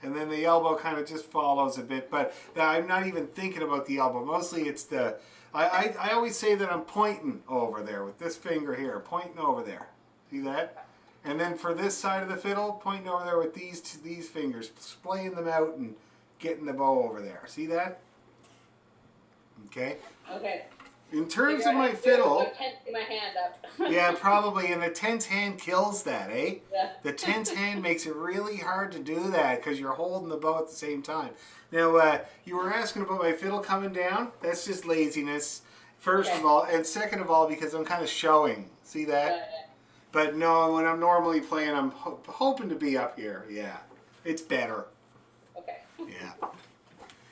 And then the elbow kind of just follows a bit, but I'm not even thinking about the elbow. Mostly it's the, I always say that I'm pointing over there with this finger here, pointing over there. See that? And then for this side of the fiddle, pointing over there with these fingers, splaying them out and getting the bow over there. See that? Okay. Okay. In terms Maybe of I my have to do it fiddle, with my hand up. yeah, probably, and the tense hand kills that, eh? Yeah. The tense hand makes it really hard to do that because you're holding the bow at the same time. Now, you were asking about my fiddle coming down. That's just laziness, first of all, and second of all, because I'm kind of showing. See that? Yeah. But no, when I'm normally playing, I'm hoping to be up here. Yeah, it's better. Okay. Yeah.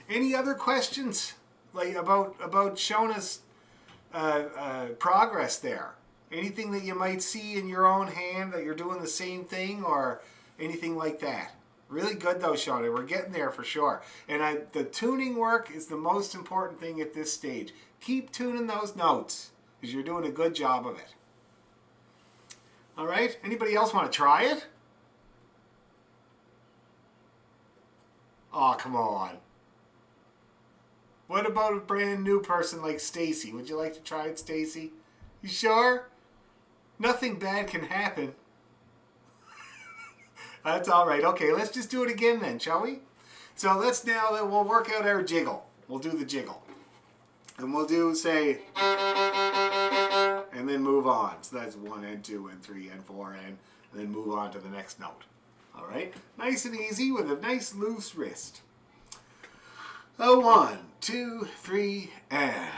Any other questions, like about Shona's progress there? Anything that you might see in your own hand that you're doing the same thing or anything like that? Really good though, Shona. We're getting there for sure. And the tuning work is the most important thing at this stage. Keep tuning those notes because you're doing a good job of it. All right. Anybody else want to try it? Oh, come on. What about a brand new person like Stacy? Would you like to try it, Stacy? You sure? Nothing bad can happen. That's all right. Okay, let's just do it again then, shall we? So we'll work out our jiggle. We'll do the jiggle. And we'll do, say, and then move on. So that's 1 and 2 and 3 and 4 and then move on to the next note. All right? Nice and easy with a nice loose wrist. 1, 2, 3, and.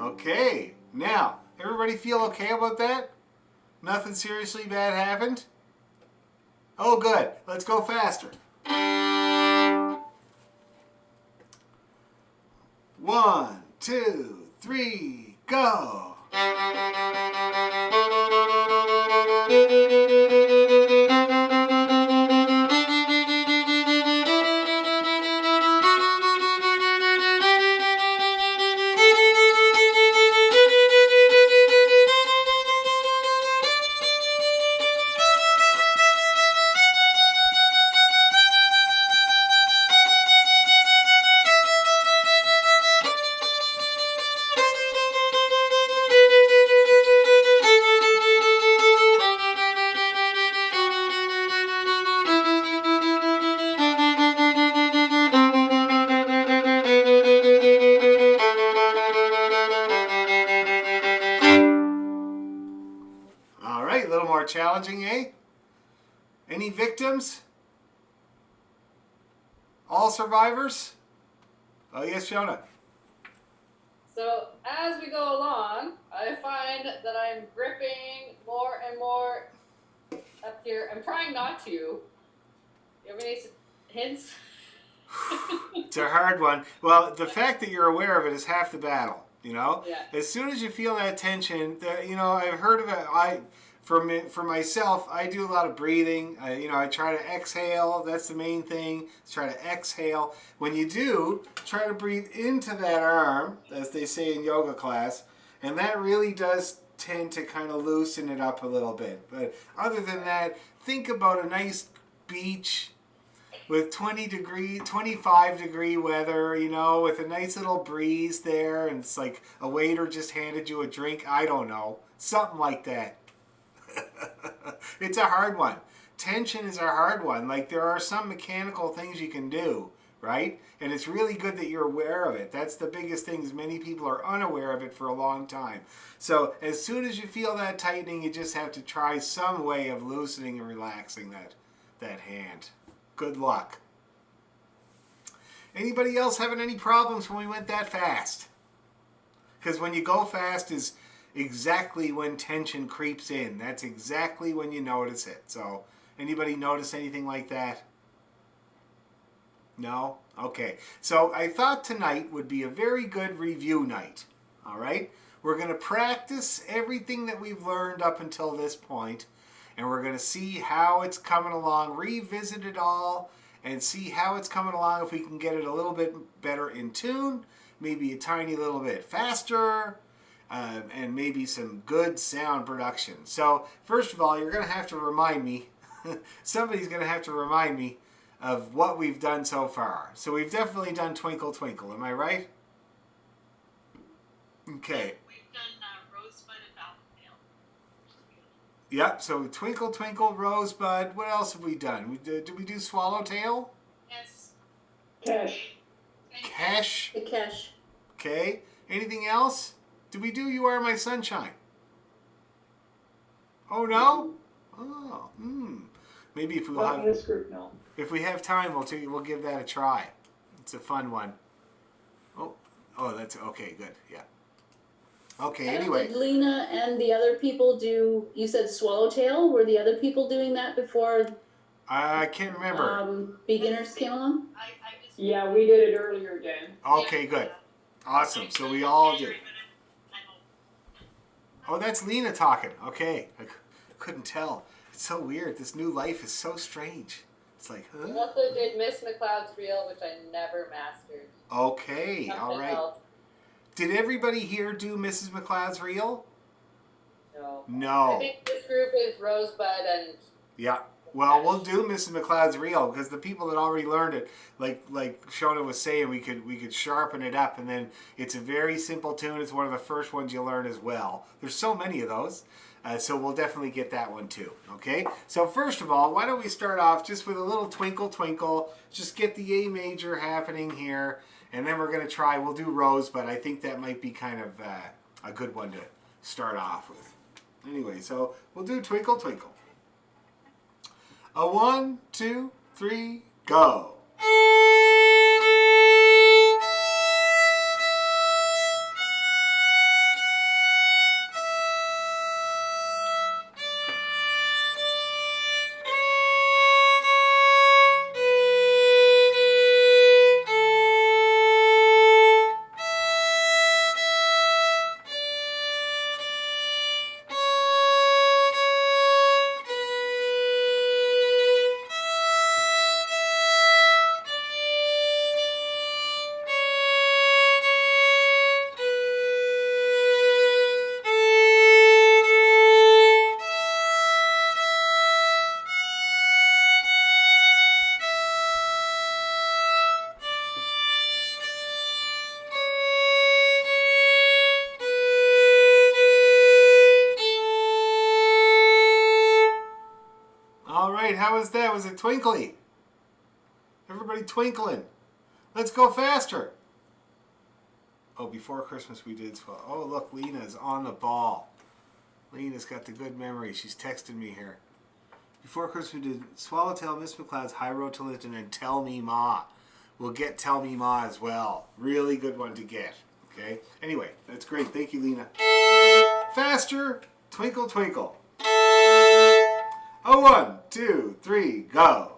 Okay, now, everybody feel okay about that? Nothing seriously bad happened? Oh, good. Let's go faster. 1, 2, 3, go. All right, a little more challenging, eh? Any victims? All survivors? Oh, yes, Shona. So as we go along, I find that I'm gripping more and more up here. I'm trying not to. You have any hints? It's a hard one. Well, the fact that you're aware of it is half the battle. You know, Yeah. as soon as you feel that tension, you know, I've heard of it. For myself, I do a lot of breathing. You know, I try to exhale. That's the main thing. Try to exhale. When you do, try to breathe into that arm, as they say in yoga class, and that really does tend to kind of loosen it up a little bit. But other than that, think about a nice beach with 25-degree weather, you know, with a nice little breeze there, and it's like a waiter just handed you a drink. I don't know. Something like that. It's a hard one. Tension is a hard one. Like, there are some mechanical things you can do, right? And it's really good that you're aware of it. That's the biggest thing, is many people are unaware of it for a long time. So as soon as you feel that tightening, you just have to try some way of loosening and relaxing that hand. Good luck. Anybody else having any problems when we went that fast? Because when you go fast is exactly when tension creeps in. That's exactly when you notice it. So, anybody notice anything like that? No? Okay. So, I thought tonight would be a very good review night. All right? We're going to practice everything that we've learned up until this point, and we're going to see how it's coming along, revisit it all, and see how it's coming along, if we can get it a little bit better in tune, maybe a tiny little bit faster, and maybe some good sound production. So, first of all, you're going to have to remind me, somebody's going to have to remind me of what we've done so far. So we've definitely done Twinkle Twinkle, am I right? Okay. We've done Rosebud and Falcon. Yep, so Twinkle Twinkle, Rosebud. What else have we done? Did we do Swallowtail? Yes. Cash. Cash. The cash. Okay. Anything else? Did we do You Are My Sunshine? Oh, no? Oh, Maybe if we'll have... this group, no. If we have time, we'll give that a try. It's a fun one. Oh, that's... Okay, good. Yeah. Okay, anyway. Did Lena and the other people do, you said Swallowtail? Were the other people doing that before I can't remember. beginners came along? Yeah, we did it earlier again. Okay, good. Awesome. So we all did. Oh, that's Lena talking. Okay. I couldn't tell. It's so weird. This new life is so strange. It's like, We huh? also did Miss McLeod's Reel, which I never mastered. Okay, all Something right. else. Did everybody here do Mrs. McLeod's Reel? No. I No. think this group is Rosebud and Yeah. Well, we'll do Mrs. McLeod's Reel, because the people that already learned it, like Shona was saying, we could sharpen it up, and then it's a very simple tune. It's one of the first ones you learn as well. There's so many of those, so we'll definitely get that one too. Okay. So first of all, why don't we start off just with a little Twinkle Twinkle? Just get the A major happening here, and then we're gonna try. We'll do Rose, but I think that might be kind of a good one to start off with. Anyway, so we'll do Twinkle Twinkle. A 1, 2, 3, go. All right, how was that? Was it twinkly? Everybody twinkling. Let's go faster. Oh, before Christmas we did swallow. Oh, look, Lena's on the ball. Lena's got the good memory. She's texting me here. Before Christmas we did Swallowtail, Miss McLeod's High Road to Lipton, and Tell Me Ma. We'll get Tell Me Ma as well. Really good one to get. Okay? Anyway, that's great. Thank you, Lena. Faster. Twinkle, twinkle. A 1, 2, 3, go.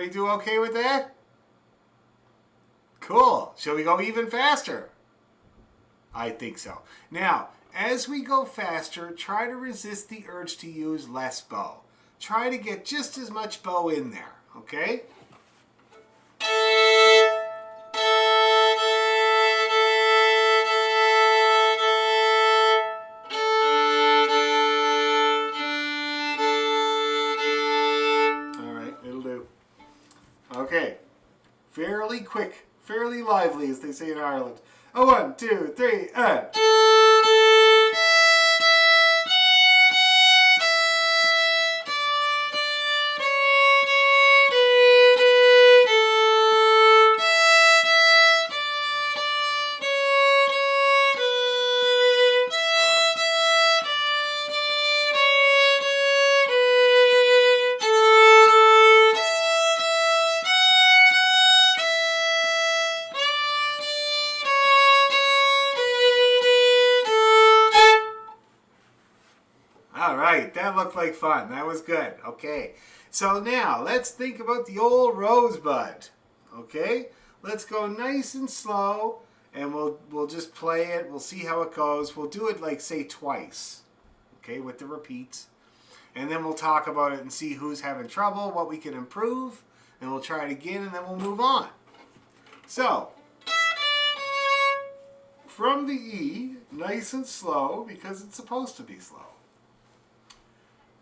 Everybody do okay with that? Cool. Shall we go even faster? I think so. Now, as we go faster, try to resist the urge to use less bow. Try to get just as much bow in there, okay? All right, it'll do. Okay. Fairly quick, fairly lively, as they say in Ireland. A 1, 2, 3, and. All right, that looked like fun. That was good. Okay, so now let's think about the old rosebud. Okay, let's go nice and slow, and we'll just play it. We'll see how it goes. We'll do it like say twice. Okay, with the repeats, and then we'll talk about it and see who's having trouble, what we can improve, and we'll try it again, and then we'll move on. So. From the E, nice and slow, because it's supposed to be slow.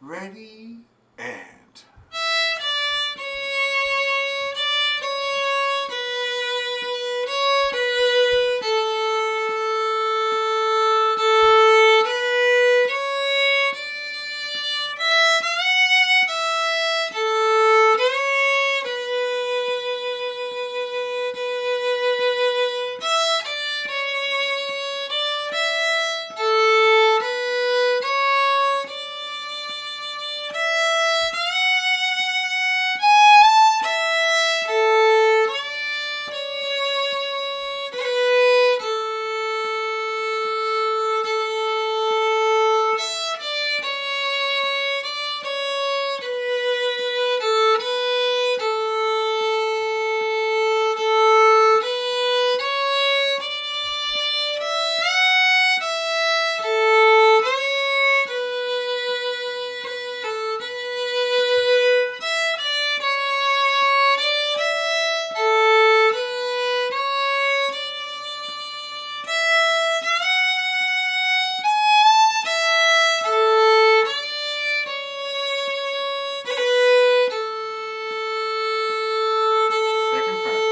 Ready, and... Second part.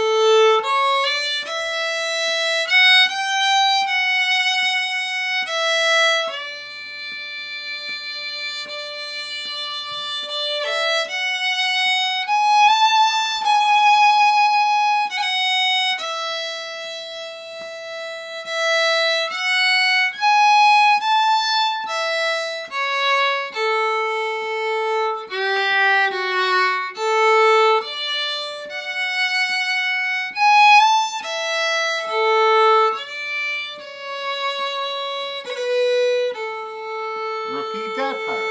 Repeat that part.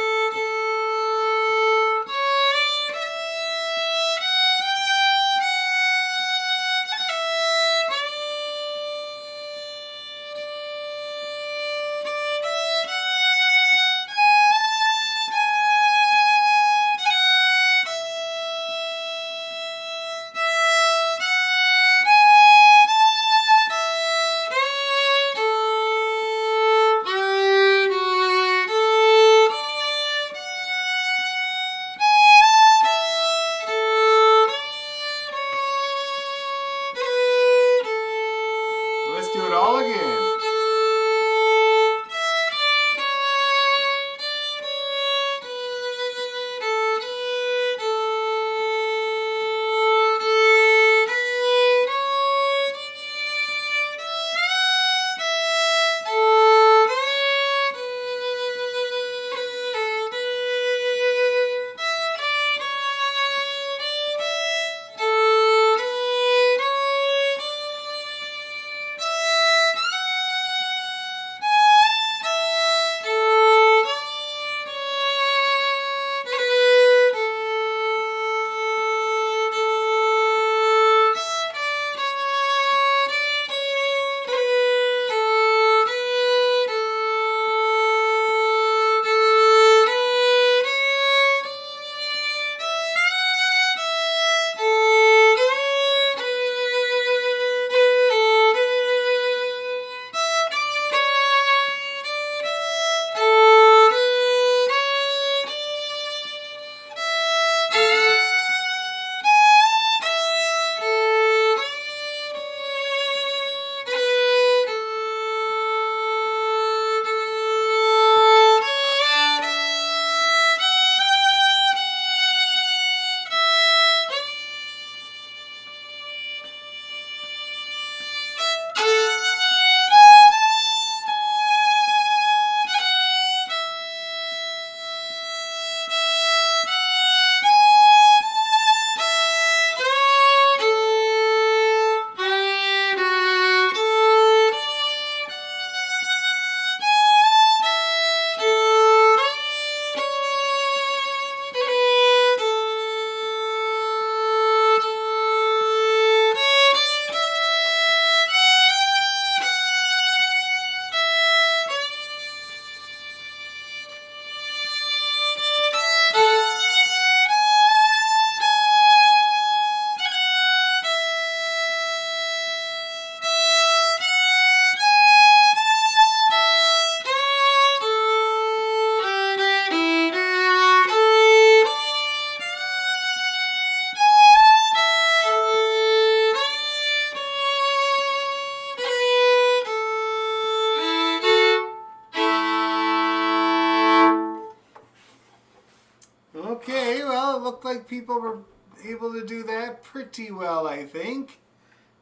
Okay, well, it looked like people were able to do that pretty well, I think.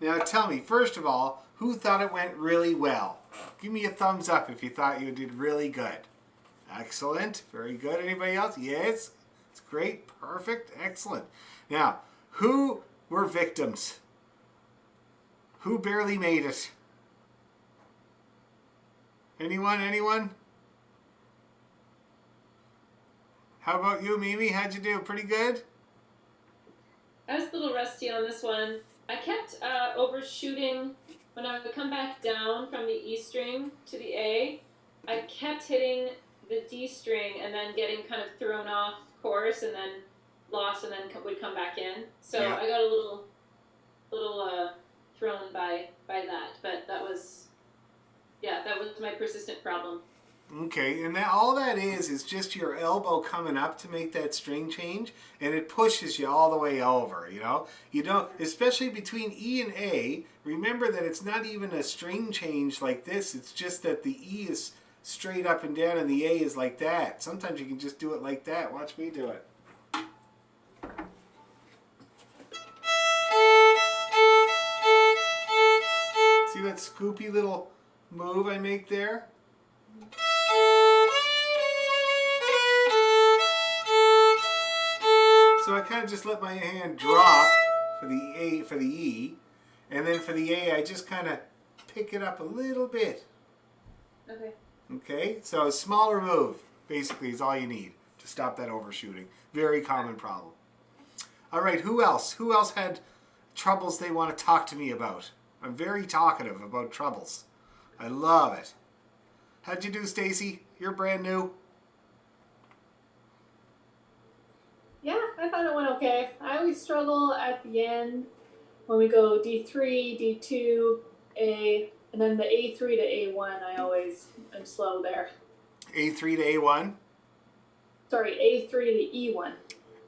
Now tell me, first of all, who thought it went really well? Give me a thumbs up if you thought you did really good. Excellent. Very good. Anybody else? Yes. It's great. Perfect. Excellent. Now, who were victims? Who barely made it? Anyone? Anyone? How about you, Mimi? How'd you do? Pretty good? I was a little rusty on this one. I kept overshooting when I would come back down from the E string to the A. I kept hitting the D string and then getting kind of thrown off course and then lost and then would come back in. So Yeah. I got a little thrown by that. But that was my persistent problem. Okay, and that all that is just your elbow coming up to make that string change, and it pushes you all the way over, you know? You don't, especially between E and A, remember that it's not even a string change like this, it's just that the E is straight up and down and the A is like that. Sometimes you can just do it like that. Watch me do it. See that scoopy little move I make there? So I kind of just let my hand drop for the E, and then for the A, I just kind of pick it up a little bit. Okay. Okay, so a smaller move basically is all you need to stop that overshooting. Very common problem. All right, who else? Who else had troubles they want to talk to me about? I'm very talkative about troubles. I love it. How'd you do, Stacy? You're brand new. Yeah, I thought it went okay. I always struggle at the end when we go D3, D2, A, and then the A3 to A1. I always am slow there. A3 to A1? Sorry, A3 to E1.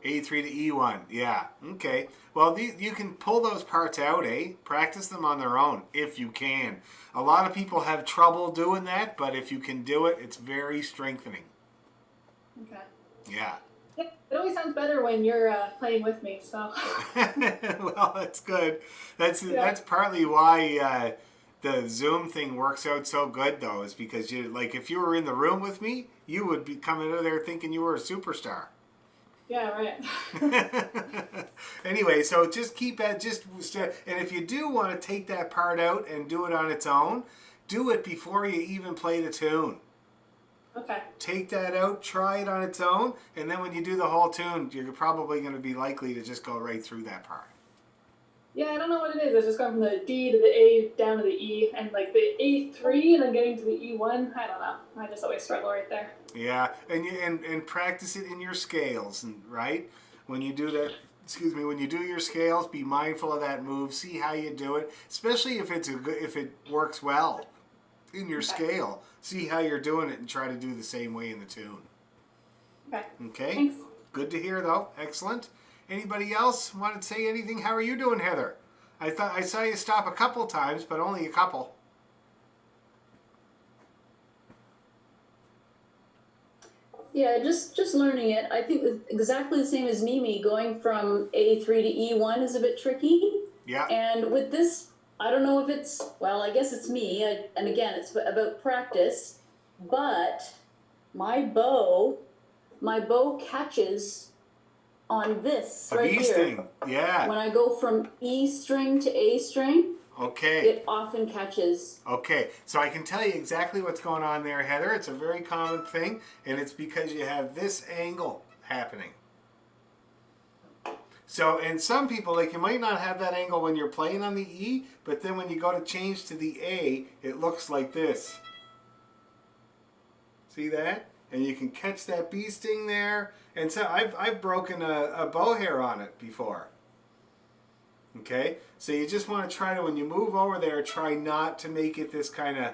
A3 to E1, yeah. Okay. Well, you can pull those parts out, eh? Practice them on their own, if you can. A lot of people have trouble doing that, but if you can do it, it's very strengthening. Okay. Yeah. Yeah, it always sounds better when you're playing with me, so. Well, that's good. That's partly why the Zoom thing works out so good, though, is because if you were in the room with me, you would be coming out of there thinking you were a superstar. Yeah, right. Anyway, so just keep that, and if you do want to take that part out and do it on its own, do it before you even play the tune. Okay. Take that out, try it on its own, and then when you do the whole tune, you're probably going to be likely to just go right through that part. Yeah, I don't know what it is. It's just going from the D to the A down to the E, and like the A3 and then getting to the E1. I don't know. I just always struggle right there. Yeah, and practice it in your scales, and right when you do that. Excuse me. When you do your scales, be mindful of that move. See how you do it, especially if if it works well in your scale. See how you're doing it and try to do the same way in the tune. Okay. Okay. Thanks. Good to hear, though. Excellent. Anybody else want to say anything? How are you doing, Heather? I saw you stop a couple times, but only a couple. Yeah, just learning it. I think it's exactly the same as Mimi. Going from A3 to E1 is a bit tricky. Yeah. And with this, I don't know if it's, well, I guess it's me. And again, it's about practice. But my bow catches on this A right B here. string. Yeah. When I go from E string to A string, okay. It often catches. Okay, so I can tell you exactly what's going on there, Heather. It's a very common thing, and it's because you have this angle happening. So, and some people, you might not have that angle when you're playing on the E, but then when you go to change to the A, it looks like this. See that? And you can catch that bee sting there. And so I've broken a bow hair on it before. Okay? So you just want to try to, when you move over there, try not to make it this kind of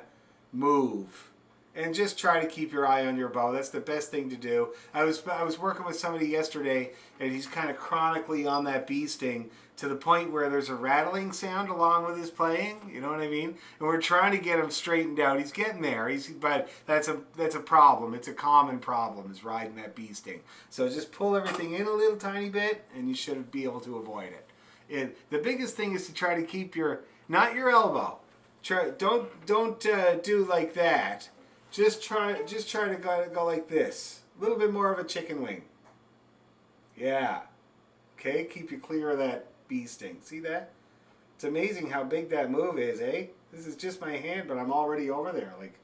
move. and just try to keep your eye on your bow. That's the best thing to do. I was working with somebody yesterday, and he's kind of chronically on that bee sting to the point where there's a rattling sound along with his playing. You know what I mean? And we're trying to get him straightened out. He's getting there. But that's a problem. It's a common problem, is riding that bee sting. So just pull everything in a little tiny bit, and you should be able to avoid it. The biggest thing is to try to keep not your elbow. Don't do like that. Just try to go like this. A little bit more of a chicken wing. Yeah. Okay, keep you clear of that bee sting. See that? It's amazing how big that move is, eh? This is just my hand, but I'm already over there, like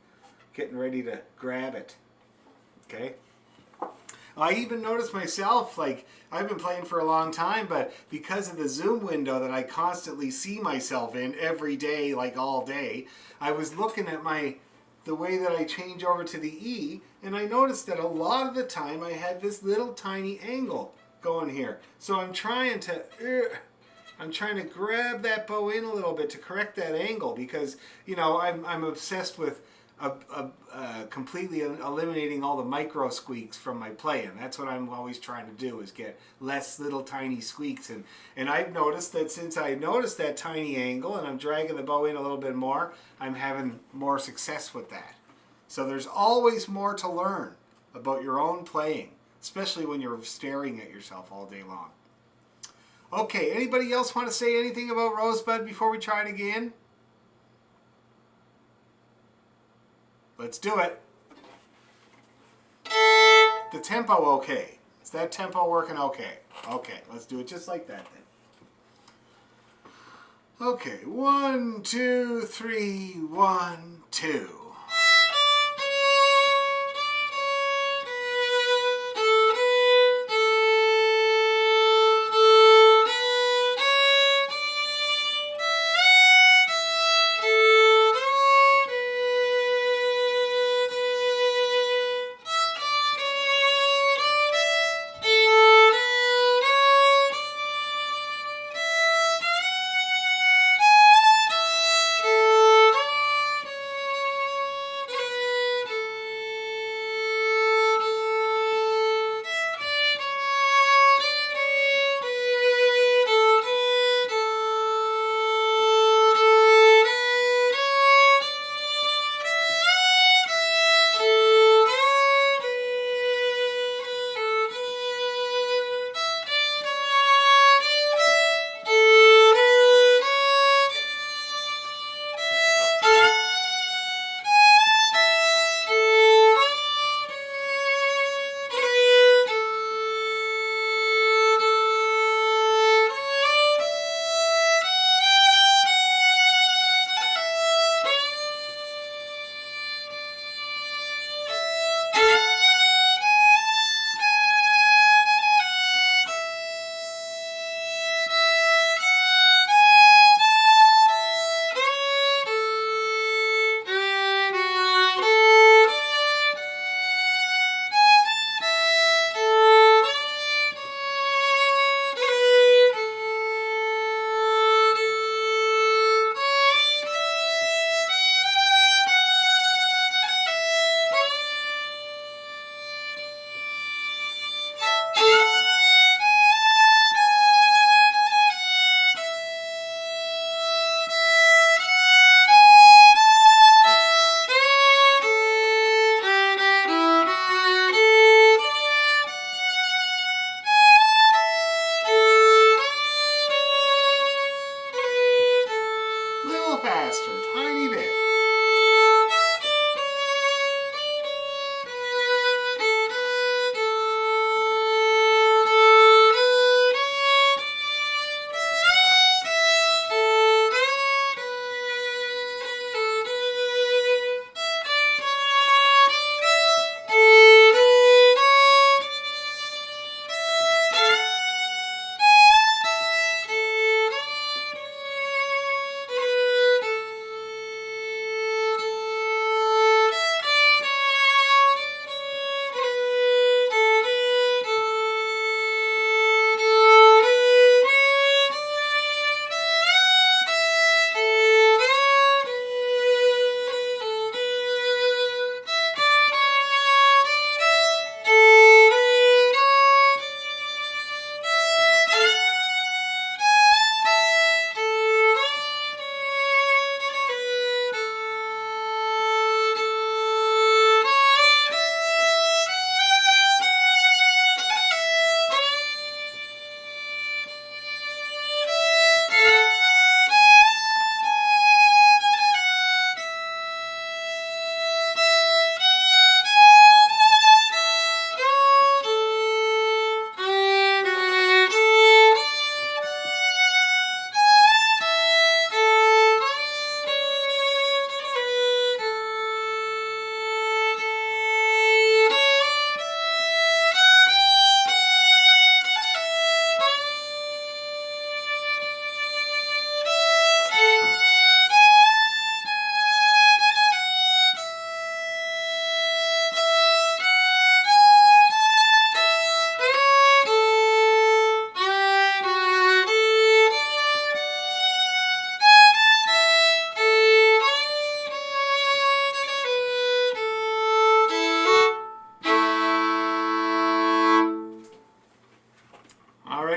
getting ready to grab it. Okay? I even noticed myself, like, I've been playing for a long time, but because of the Zoom window that I constantly see myself in every day, like all day, I was looking at the way that I change over to the E, and I noticed that a lot of the time I had this little tiny angle going here. So I'm trying to grab that bow in a little bit to correct that angle, because, you know, I'm obsessed with completely eliminating all the micro squeaks from my playing. That's what I'm always trying to do, is get less little tiny squeaks. And I've noticed that since I noticed that tiny angle and I'm dragging the bow in a little bit more, I'm having more success with that. So there's always more to learn about your own playing, especially when you're staring at yourself all day long. Okay, anybody else want to say anything about Rosebud before we try it again? Let's do it. The tempo okay? Is that tempo working okay? Okay, let's do it just like that then. Okay, 1, 2, 3, 1, 2.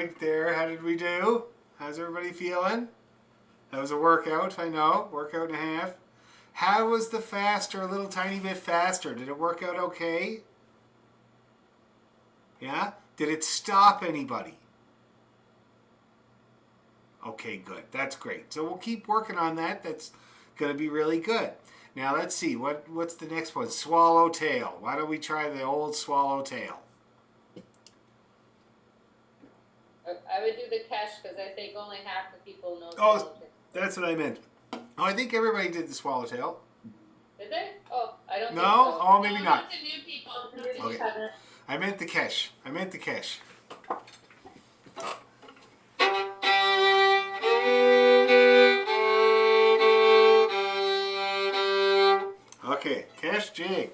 right there. How did we do? How's everybody feeling? That was a workout, I know. Workout and a half. How was the faster, a little tiny bit faster? Did it work out okay? Yeah? Did it stop anybody? Okay, good. That's great. So we'll keep working on that. That's going to be really good. Now let's see. What's the next one? Swallowtail. Why don't we try the old swallowtail? I would do the cash because I think only half the people know. Oh, that's what I meant. Oh, I think everybody did the swallowtail. Did they? Oh, I don't No? think so. Oh, maybe No, not. the new people. Okay. I meant the cash. I meant the cash. Okay, cash jig.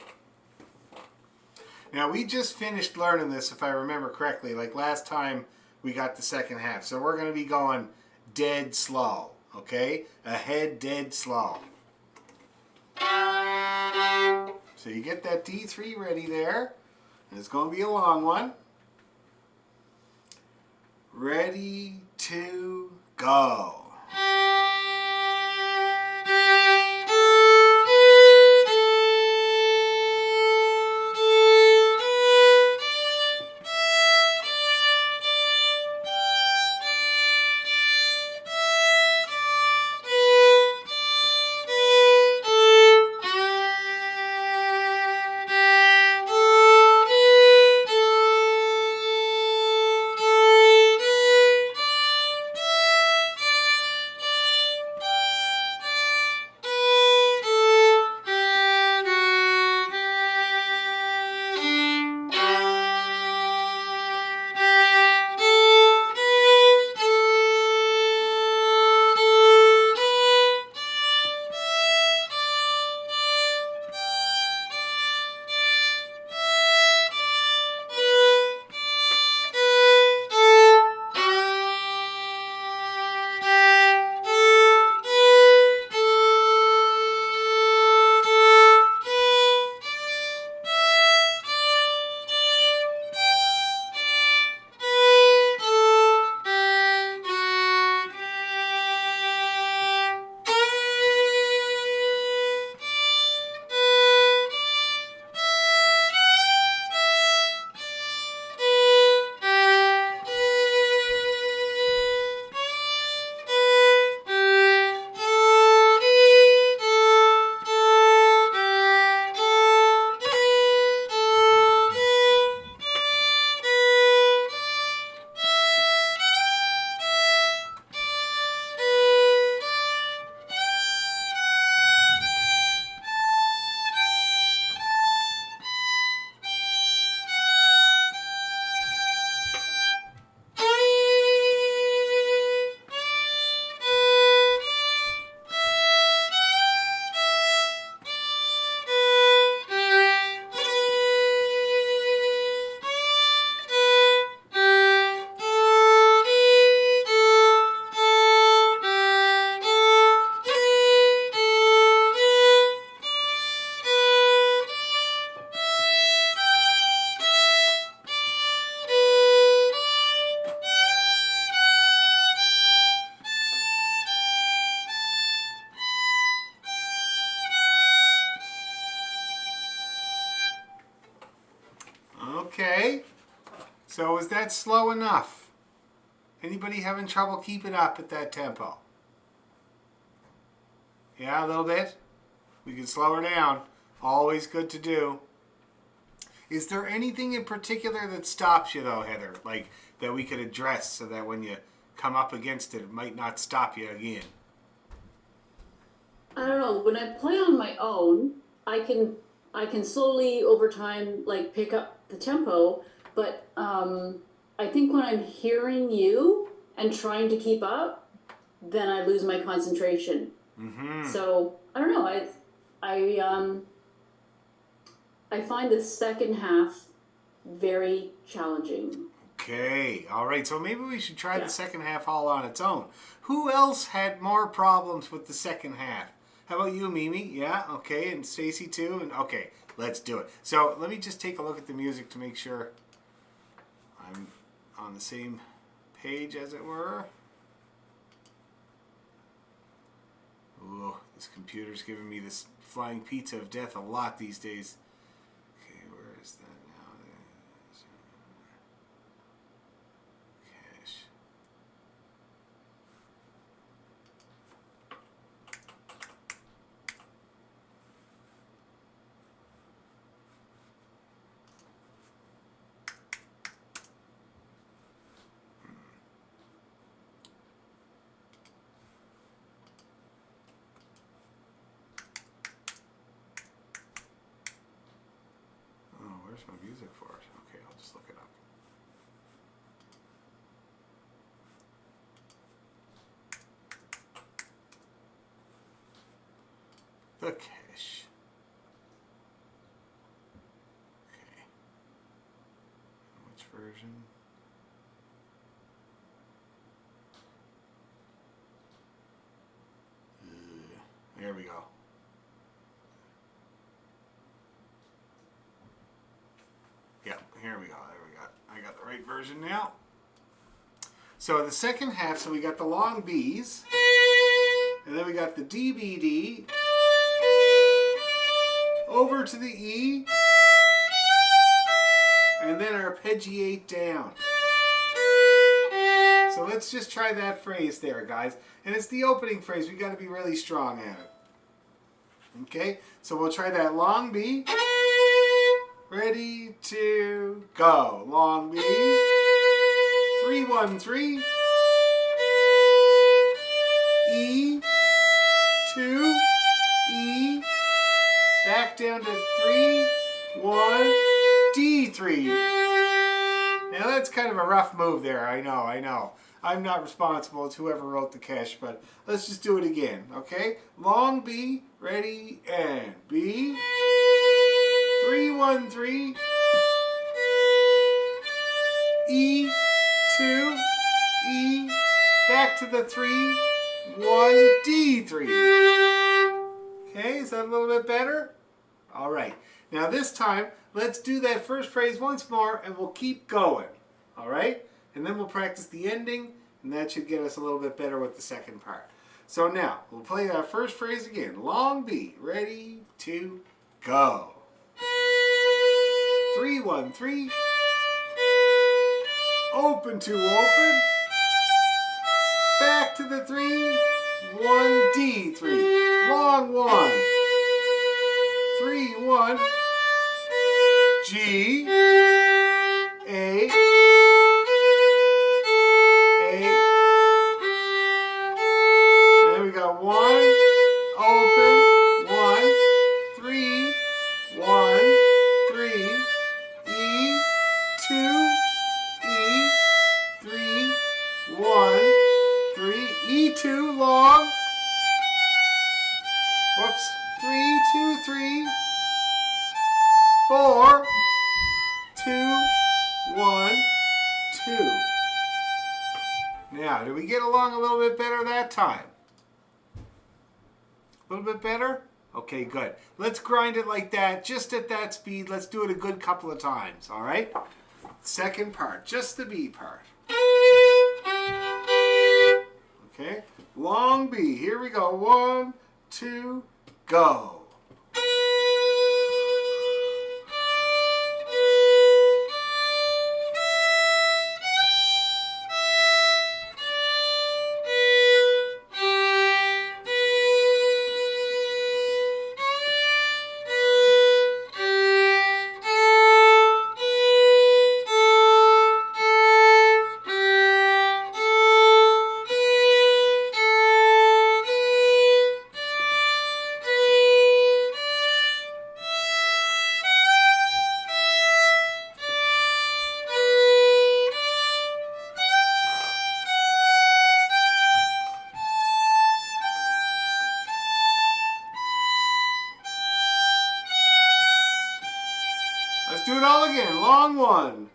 Now we just finished learning this, if I remember correctly. Like last time we got the second half. So we're going to be going dead slow. Okay? Ahead dead slow. So you get that D3 ready there. And it's going to be a long one. Ready to go. Okay. So is that slow enough? Anybody having trouble keeping up at that tempo? Yeah, a little bit? We can slow her down. Always good to do. Is there anything in particular that stops you though, Heather? Like that we could address so that when you come up against it, it might not stop you again? I don't know. When I play on my own, I can slowly over time like pick up the tempo, but I think when I'm hearing you and trying to keep up, then I lose my concentration. Mm-hmm. So I don't know. I find the second half very challenging. Okay, all right. So maybe we should try the second half all on its own. Who else had more problems with the second half? How about you, Mimi? Yeah, okay, and Stacy too. And okay, let's do it. So let me just take a look at the music to make sure I'm on the same page, as it were. Ooh, this computer's giving me this flying pizza of death a lot these days. Okay, where is that now? Cache. Oh, where's my music for it? Okay, I'll just look it up. The cache. Okay. Which version? There we go. Yep, here we go. There we go. I got the right version now. So the second half, so we got the long B's, and then we got the DBD, over to the E, and then arpeggiate down. So let's just try that phrase there, guys. And it's the opening phrase. We got to be really strong at it. Okay, so we'll try that long B. Ready to go. Long B. 3 1 3. E 2 E. Back down to 3 1 D3. Now that's kind of a rough move there. I know. I'm not responsible. It's whoever wrote the cache, but let's just do it again, okay? Long B, ready, and B. 3 1 3. E 2 E. Back to the 3 1 D3. Okay, is that a little bit better? All right. Now this time, let's do that first phrase once more, and we'll keep going. All right? And then we'll practice the ending, and that should get us a little bit better with the second part. So now, we'll play that first phrase again. Long B. Ready to go. 3 1 3. Open to open. Back to the 3 1 D3. Long 1. 3 1 G A Then we got 1 open 1 3 1 3 E 2 E 3 1 3 E2 long. Whoops. 3 2 3 4 2 1 2. Now, did we get along a little bit better that time? A little bit better? Okay, good. Let's grind it like that, just at that speed. Let's do it a good couple of times, all right? Second part, just the B part. Okay, long B. Here we go. 1 2 go. Let's do it all again. Long 1.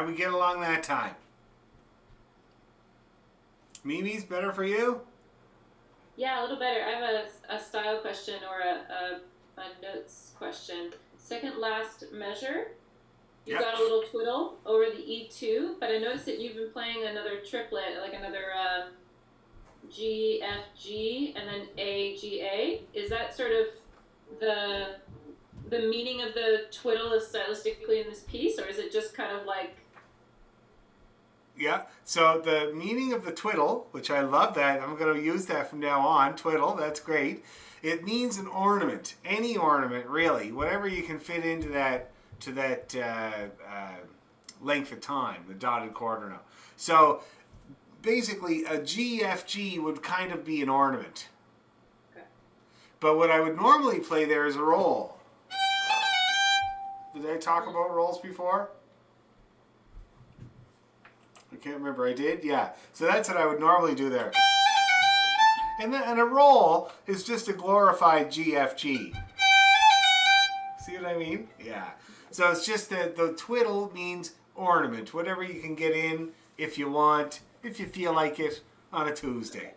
How we get along that time? Mimi's better for you? Yeah, a little better. I have a style question or a notes question. Second last measure, you Yep. got a little twiddle over the E2, but I noticed that you've been playing another triplet, like another G, F, G, and then A, G, A. Is that sort of the meaning of the twiddle is stylistically in this piece, or is it just kind of like... Yeah, so the meaning of the twiddle, which I love that, I'm going to use that from now on, twiddle, that's great. It means an ornament, any ornament really, whatever you can fit into that, to that length of time, the dotted quarter note. So basically a GFG would kind of be an ornament. Okay. But what I would normally play there is a roll. Did I talk about rolls before? I can't remember. I did? Yeah. So that's what I would normally do there. And a roll is just a glorified GFG. See what I mean? Yeah. So it's just that the twiddle means ornament. Whatever you can get in if you want, if you feel like it on a Tuesday.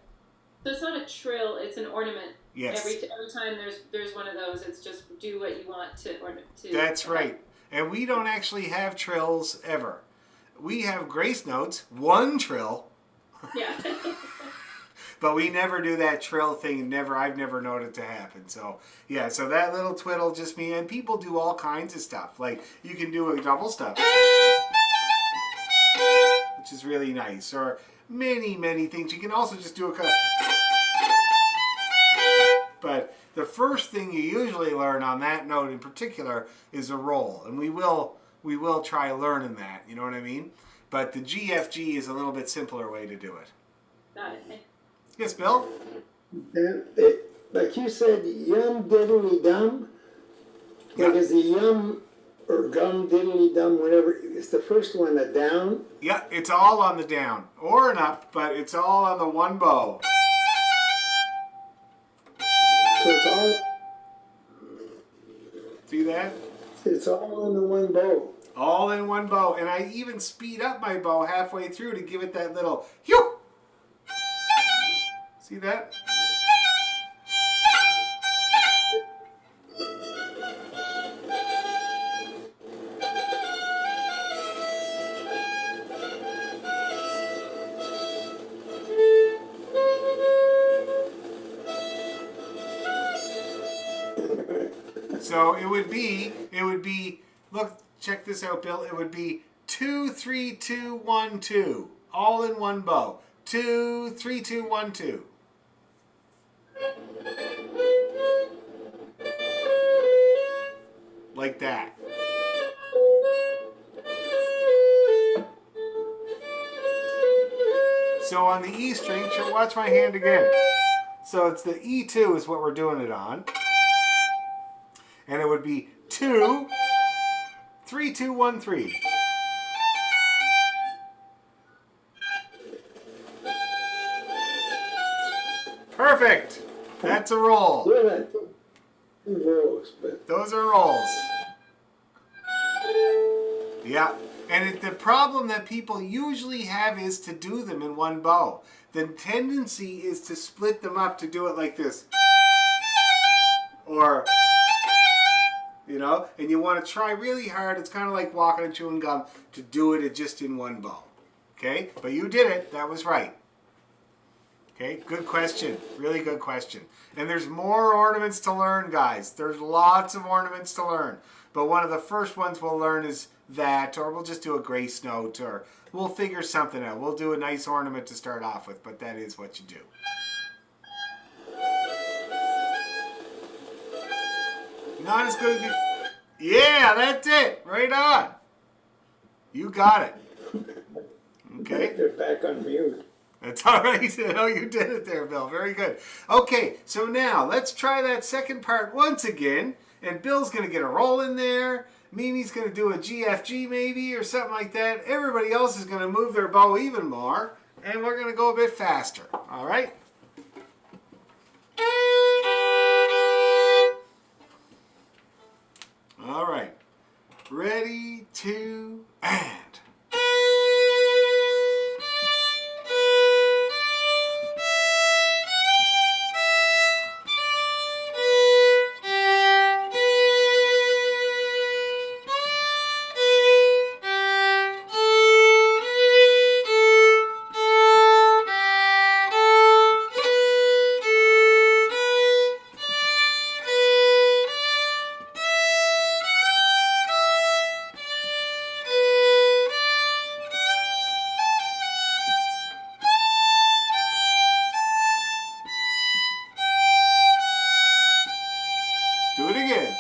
So it's not a trill, it's an ornament. Yes. Every time there's one of those, it's just do what you want to ornament to. That's right. And we don't actually have trills ever. We have grace notes, one trill. Yeah. But we never do that trill thing. I've never known it to happen. So yeah, so that little twiddle just me, and people do all kinds of stuff. Like you can do a double step, which is really nice, or many things. You can also just do a cut. But the first thing you usually learn on that note in particular is a roll, and we will try learning that, you know what I mean? But the GFG is a little bit simpler way to do it. Got it. Yes, Bill? Like you said, yum diddly dum. Yeah. Like is the yum or gum diddly dum, whatever, is the first one a down? Yeah, it's all on the down or an up, but it's all on the one bow. So it's all, See that? it's all on the one bow. All in one bow. And I even speed up my bow halfway through to give it that little hew. See that? So it would be, look, check this out, Bill. It would be 2, 3, 2, 1, 2. All in one bow. 2, 3, 2, 1, 2. Like that. So on the E string, watch my hand again. So it's the E2 is what we're doing it on. And it would be 2, 3, 2, 1, 3. Perfect. That's a roll. Yeah, two rolls, but Those are rolls. Yeah. And the problem that people usually have is to do them in one bow. The tendency is to split them up to do it like this. Or, you know, and you want to try really hard. It's kind of like walking and chewing gum to do it just in one bow. Okay? But you did it. That was right. Okay? Good question. Really good question. And there's more ornaments to learn, guys. There's lots of ornaments to learn. But one of the first ones we'll learn is that, or we'll just do a grace note, or we'll figure something out. We'll do a nice ornament to start off with, but that is what you do. Not as good as you. Yeah, that's it. Right on. You got it. Okay. they're back on mute. That's all right. Oh, you did it there, Bill. Very good. Okay, so now let's try that second part once again. And Bill's going to get a roll in there. Mimi's going to do a GFG maybe or something like that. Everybody else is going to move their bow even more. And we're going to go a bit faster. All right? All right. Ready, 2, and... Begin.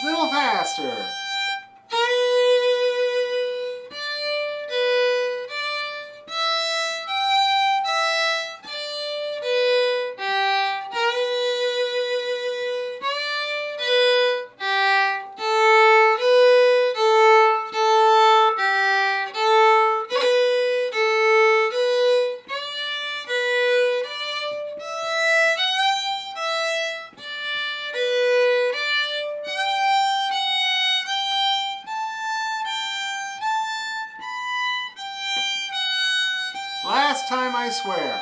Little faster. Last time, I swear.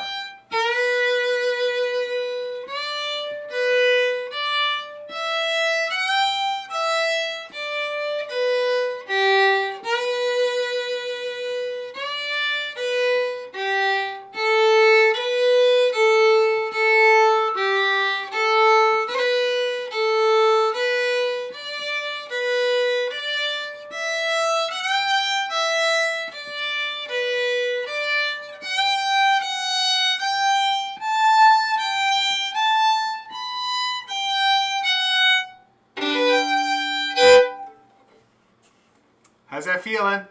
How's that feeling?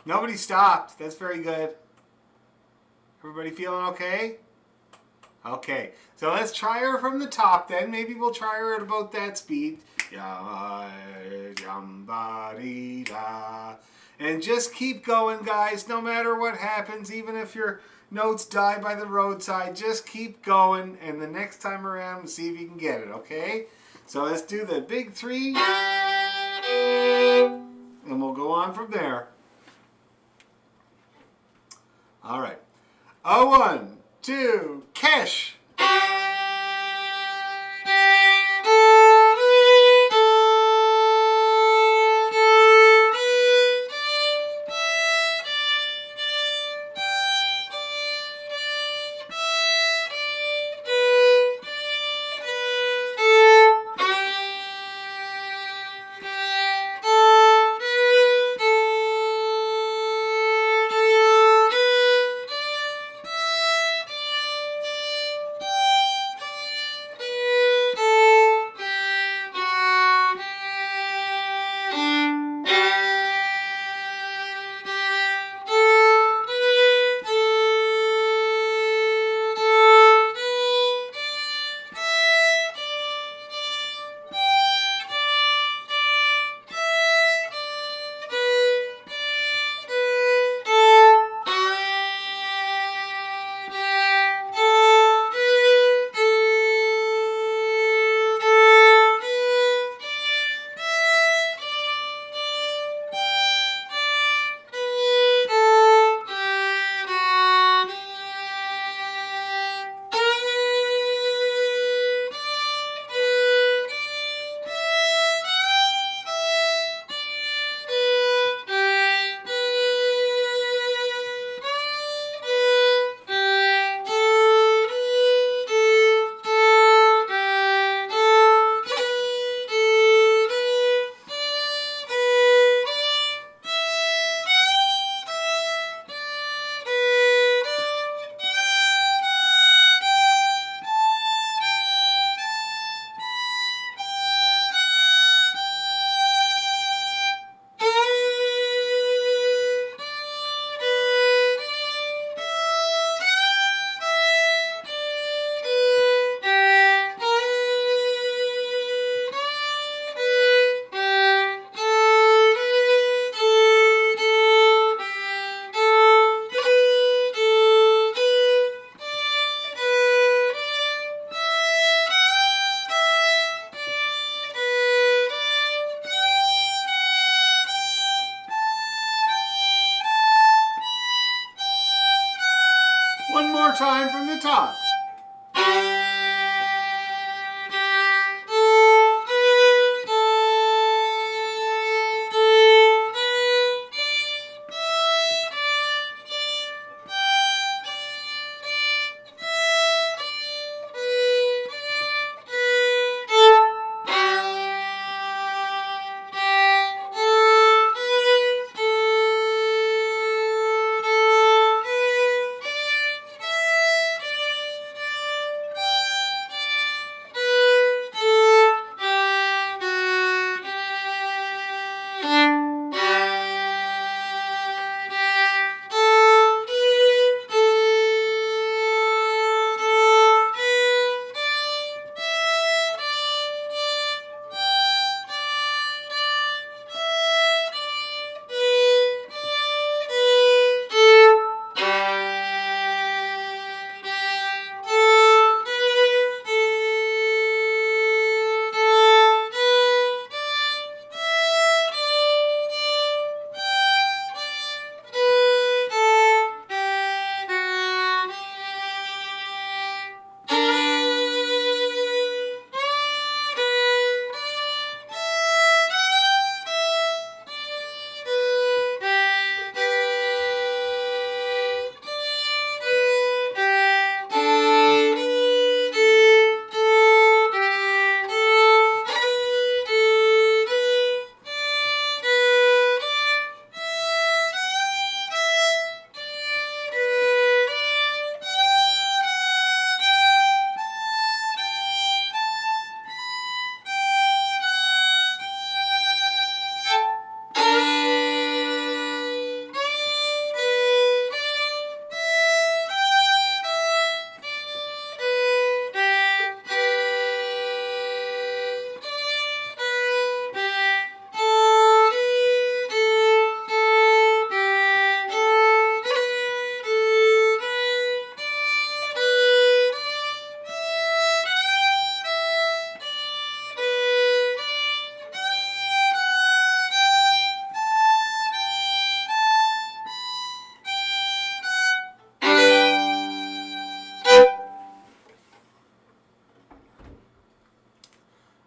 Nobody stopped. That's very good. Everybody feeling okay? Okay, so let's try her from the top then. Maybe we'll try her at about that speed. And just keep going, guys, no matter what happens, even if your notes die by the roadside, just keep going, and the next time around, we'll see if you can get it, okay? So let's do the big three, and we'll go on from there. All right. 1, 2, cash. more time from the top.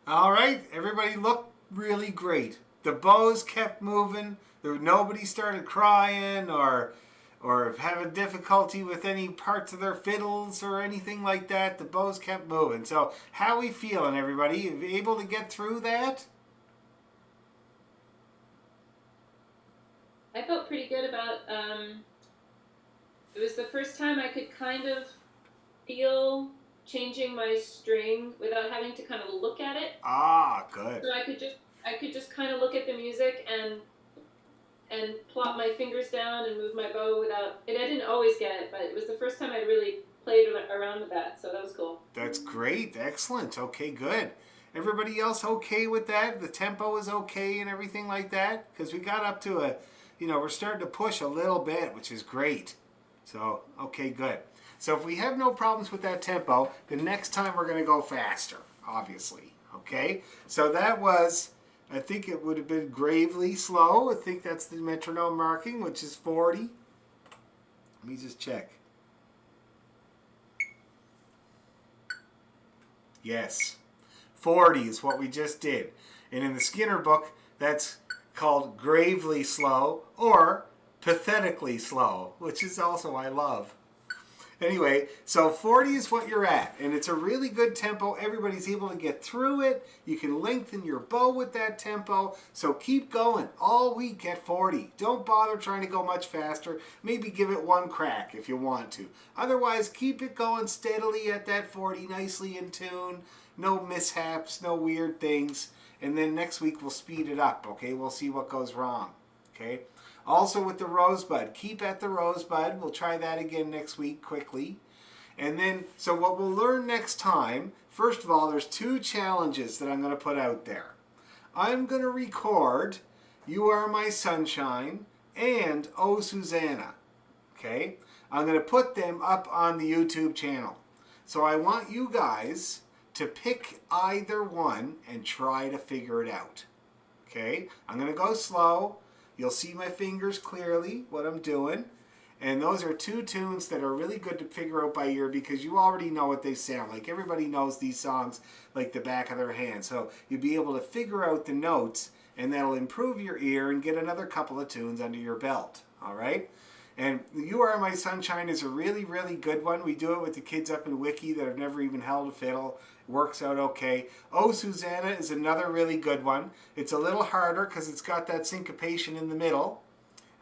All right, everybody looked really great. The bows kept moving. Nobody started crying or having difficulty with any parts of their fiddles or anything like that. The bows kept moving. So how are we feeling, everybody? Are you able to get through that? I felt pretty good about, it was the first time I could kind of feel changing my string without having to kind of look at it. Ah, good. So I could just kind of look at the music and plop my fingers down and move my bow without, and I didn't always get it, but it was the first time I really played around with that, so that was cool. That's great. Excellent. Okay, good. Everybody else okay with that? The tempo is okay and everything like that? Because we got up to a, we're starting to push a little bit, which is great. So, okay, good. So if we have no problems with that tempo, the next time we're going to go faster, obviously. Okay? So that was, I think it would have been gravely slow. I think that's the metronome marking, which is 40. Let me just check. Yes. 40 is what we just did. And in the Skinner book, that's called gravely slow or pathetically slow, which is also I love. Anyway, so 40 is what you're at, and it's a really good tempo. Everybody's able to get through it. You can lengthen your bow with that tempo, so keep going all week at 40. Don't bother trying to go much faster. Maybe give it one crack if you want to. Otherwise, keep it going steadily at that 40, nicely in tune. No mishaps, no weird things. And then next week we'll speed it up, okay? We'll see what goes wrong, okay? Also with the rosebud, keep at the rosebud. We'll try that again next week quickly. And then, so what we'll learn next time, first of all, there's 2 challenges that I'm going to put out there. I'm going to record You Are My Sunshine and Oh Susanna, okay? I'm going to put them up on the YouTube channel. So I want you guys to pick either one and try to figure it out, okay? I'm going to go slow. You'll see my fingers clearly, what I'm doing. And those are two tunes that are really good to figure out by ear because you already know what they sound like. Everybody knows these songs like the back of their hand. So you'll be able to figure out the notes, and that'll improve your ear and get another couple of tunes under your belt. All right? And You Are My Sunshine is a really, really good one. We do it with the kids up in Wiki that have never even held a fiddle. It works out okay. Oh, Susanna is another really good one. It's a little harder because it's got that syncopation in the middle.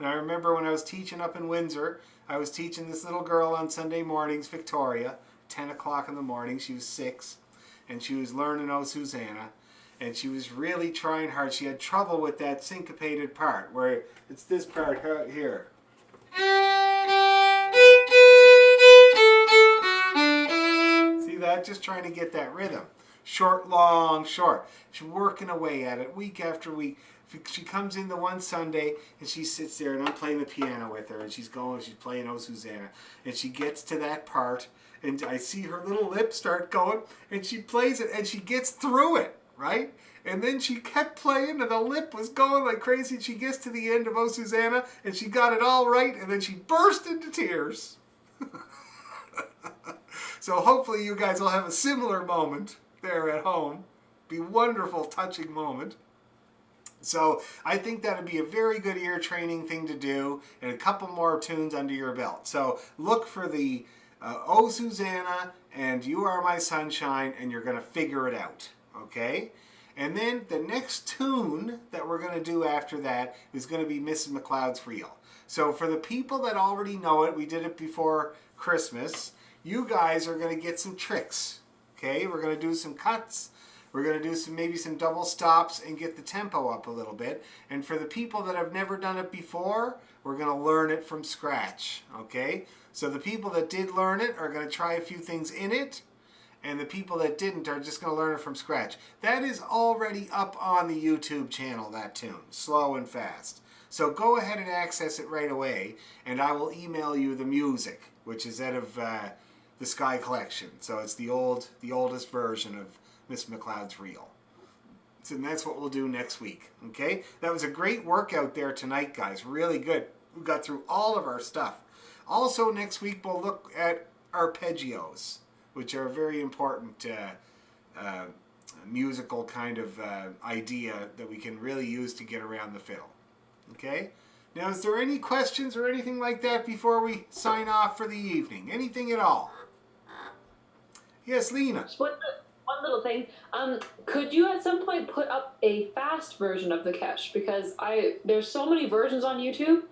And I remember when I was teaching up in Windsor, I was teaching this little girl on Sunday mornings, Victoria, 10 o'clock in the morning. She was 6, and she was learning Oh, Susanna. And she was really trying hard. She had trouble with that syncopated part, where it's this part here. See that? Just trying to get that rhythm. Short, long, short. She's working away at it week after week. She comes in the one Sunday and she sits there and I'm playing the piano with her and she's playing Oh Susanna. And she gets to that part and I see her little lips start going and she plays it and she gets through it, right? And then she kept playing and the lip was going like crazy and she gets to the end of Oh Susanna and she got it all right and then she burst into tears. So hopefully you guys will have a similar moment there at home. Be a wonderful, touching moment. So I think that would be a very good ear training thing to do and a couple more tunes under your belt. So look for the Oh Susanna and You Are My Sunshine and you're going to figure it out. Okay? And then the next tune that we're going to do after that is going to be Mrs. McLeod's Reel. So for the people that already know it, we did it before Christmas, you guys are going to get some tricks. Okay? We're going to do some cuts. We're going to do maybe some double stops and get the tempo up a little bit. And for the people that have never done it before, we're going to learn it from scratch. Okay? So the people that did learn it are going to try a few things in it. And the people that didn't are just going to learn it from scratch. That is already up on the YouTube channel, that tune. Slow and fast. So go ahead and access it right away. And I will email you the music, which is out of the Sky Collection. So it's the oldest version of Miss McLeod's Reel. So that's what we'll do next week. Okay? That was a great workout there tonight, guys. Really good. We got through all of our stuff. Also, next week we'll look at arpeggios, which are a very important musical kind of idea that we can really use to get around the fiddle. Okay? Now, is there any questions or anything like that before we sign off for the evening? Anything at all? Yes, Lena. One little thing. Could you at some point put up a fast version of the Kesh? Because there's so many versions on YouTube,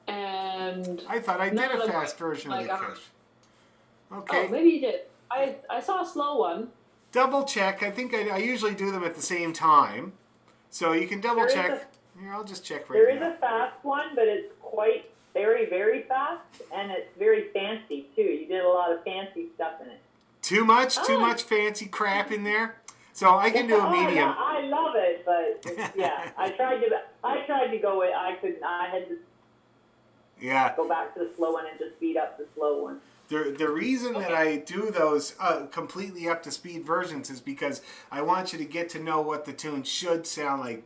and I thought I did a fast version of the Kesh. Okay. Oh, maybe you did. I saw a slow one. Double check. I think I usually do them at the same time, so you can double check. Here, I'll just check right now. There is a fast one, but it's quite very, very fast, and it's very fancy too. You did a lot of fancy stuff in it. Too much fancy crap in there. So I can do a medium. I love it, but yeah, I tried to go with. I had to go back to the slow one and just speed up the slow one. The reason that I do those completely up to speed versions is because I want you to get to know what the tune should sound like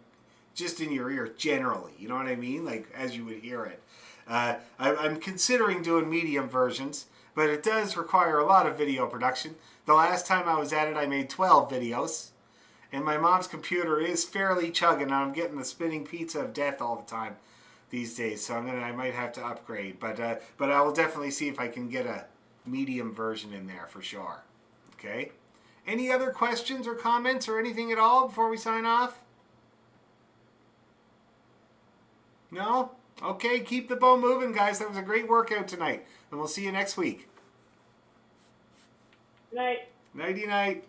just in your ear generally. You know what I mean? Like as you would hear it. I'm considering doing medium versions, but it does require a lot of video production. The last time I was at it, I made 12 videos. And my mom's computer is fairly chugging. I'm getting the spinning pizza of death all the time these days. So I might have to upgrade. But I will definitely see if I can get a medium version in there for sure. Okay? Any other questions or comments or anything at all before we sign off? No? Okay, keep the bow moving, guys. That was a great workout tonight. And we'll see you next week. Night. Nighty-night.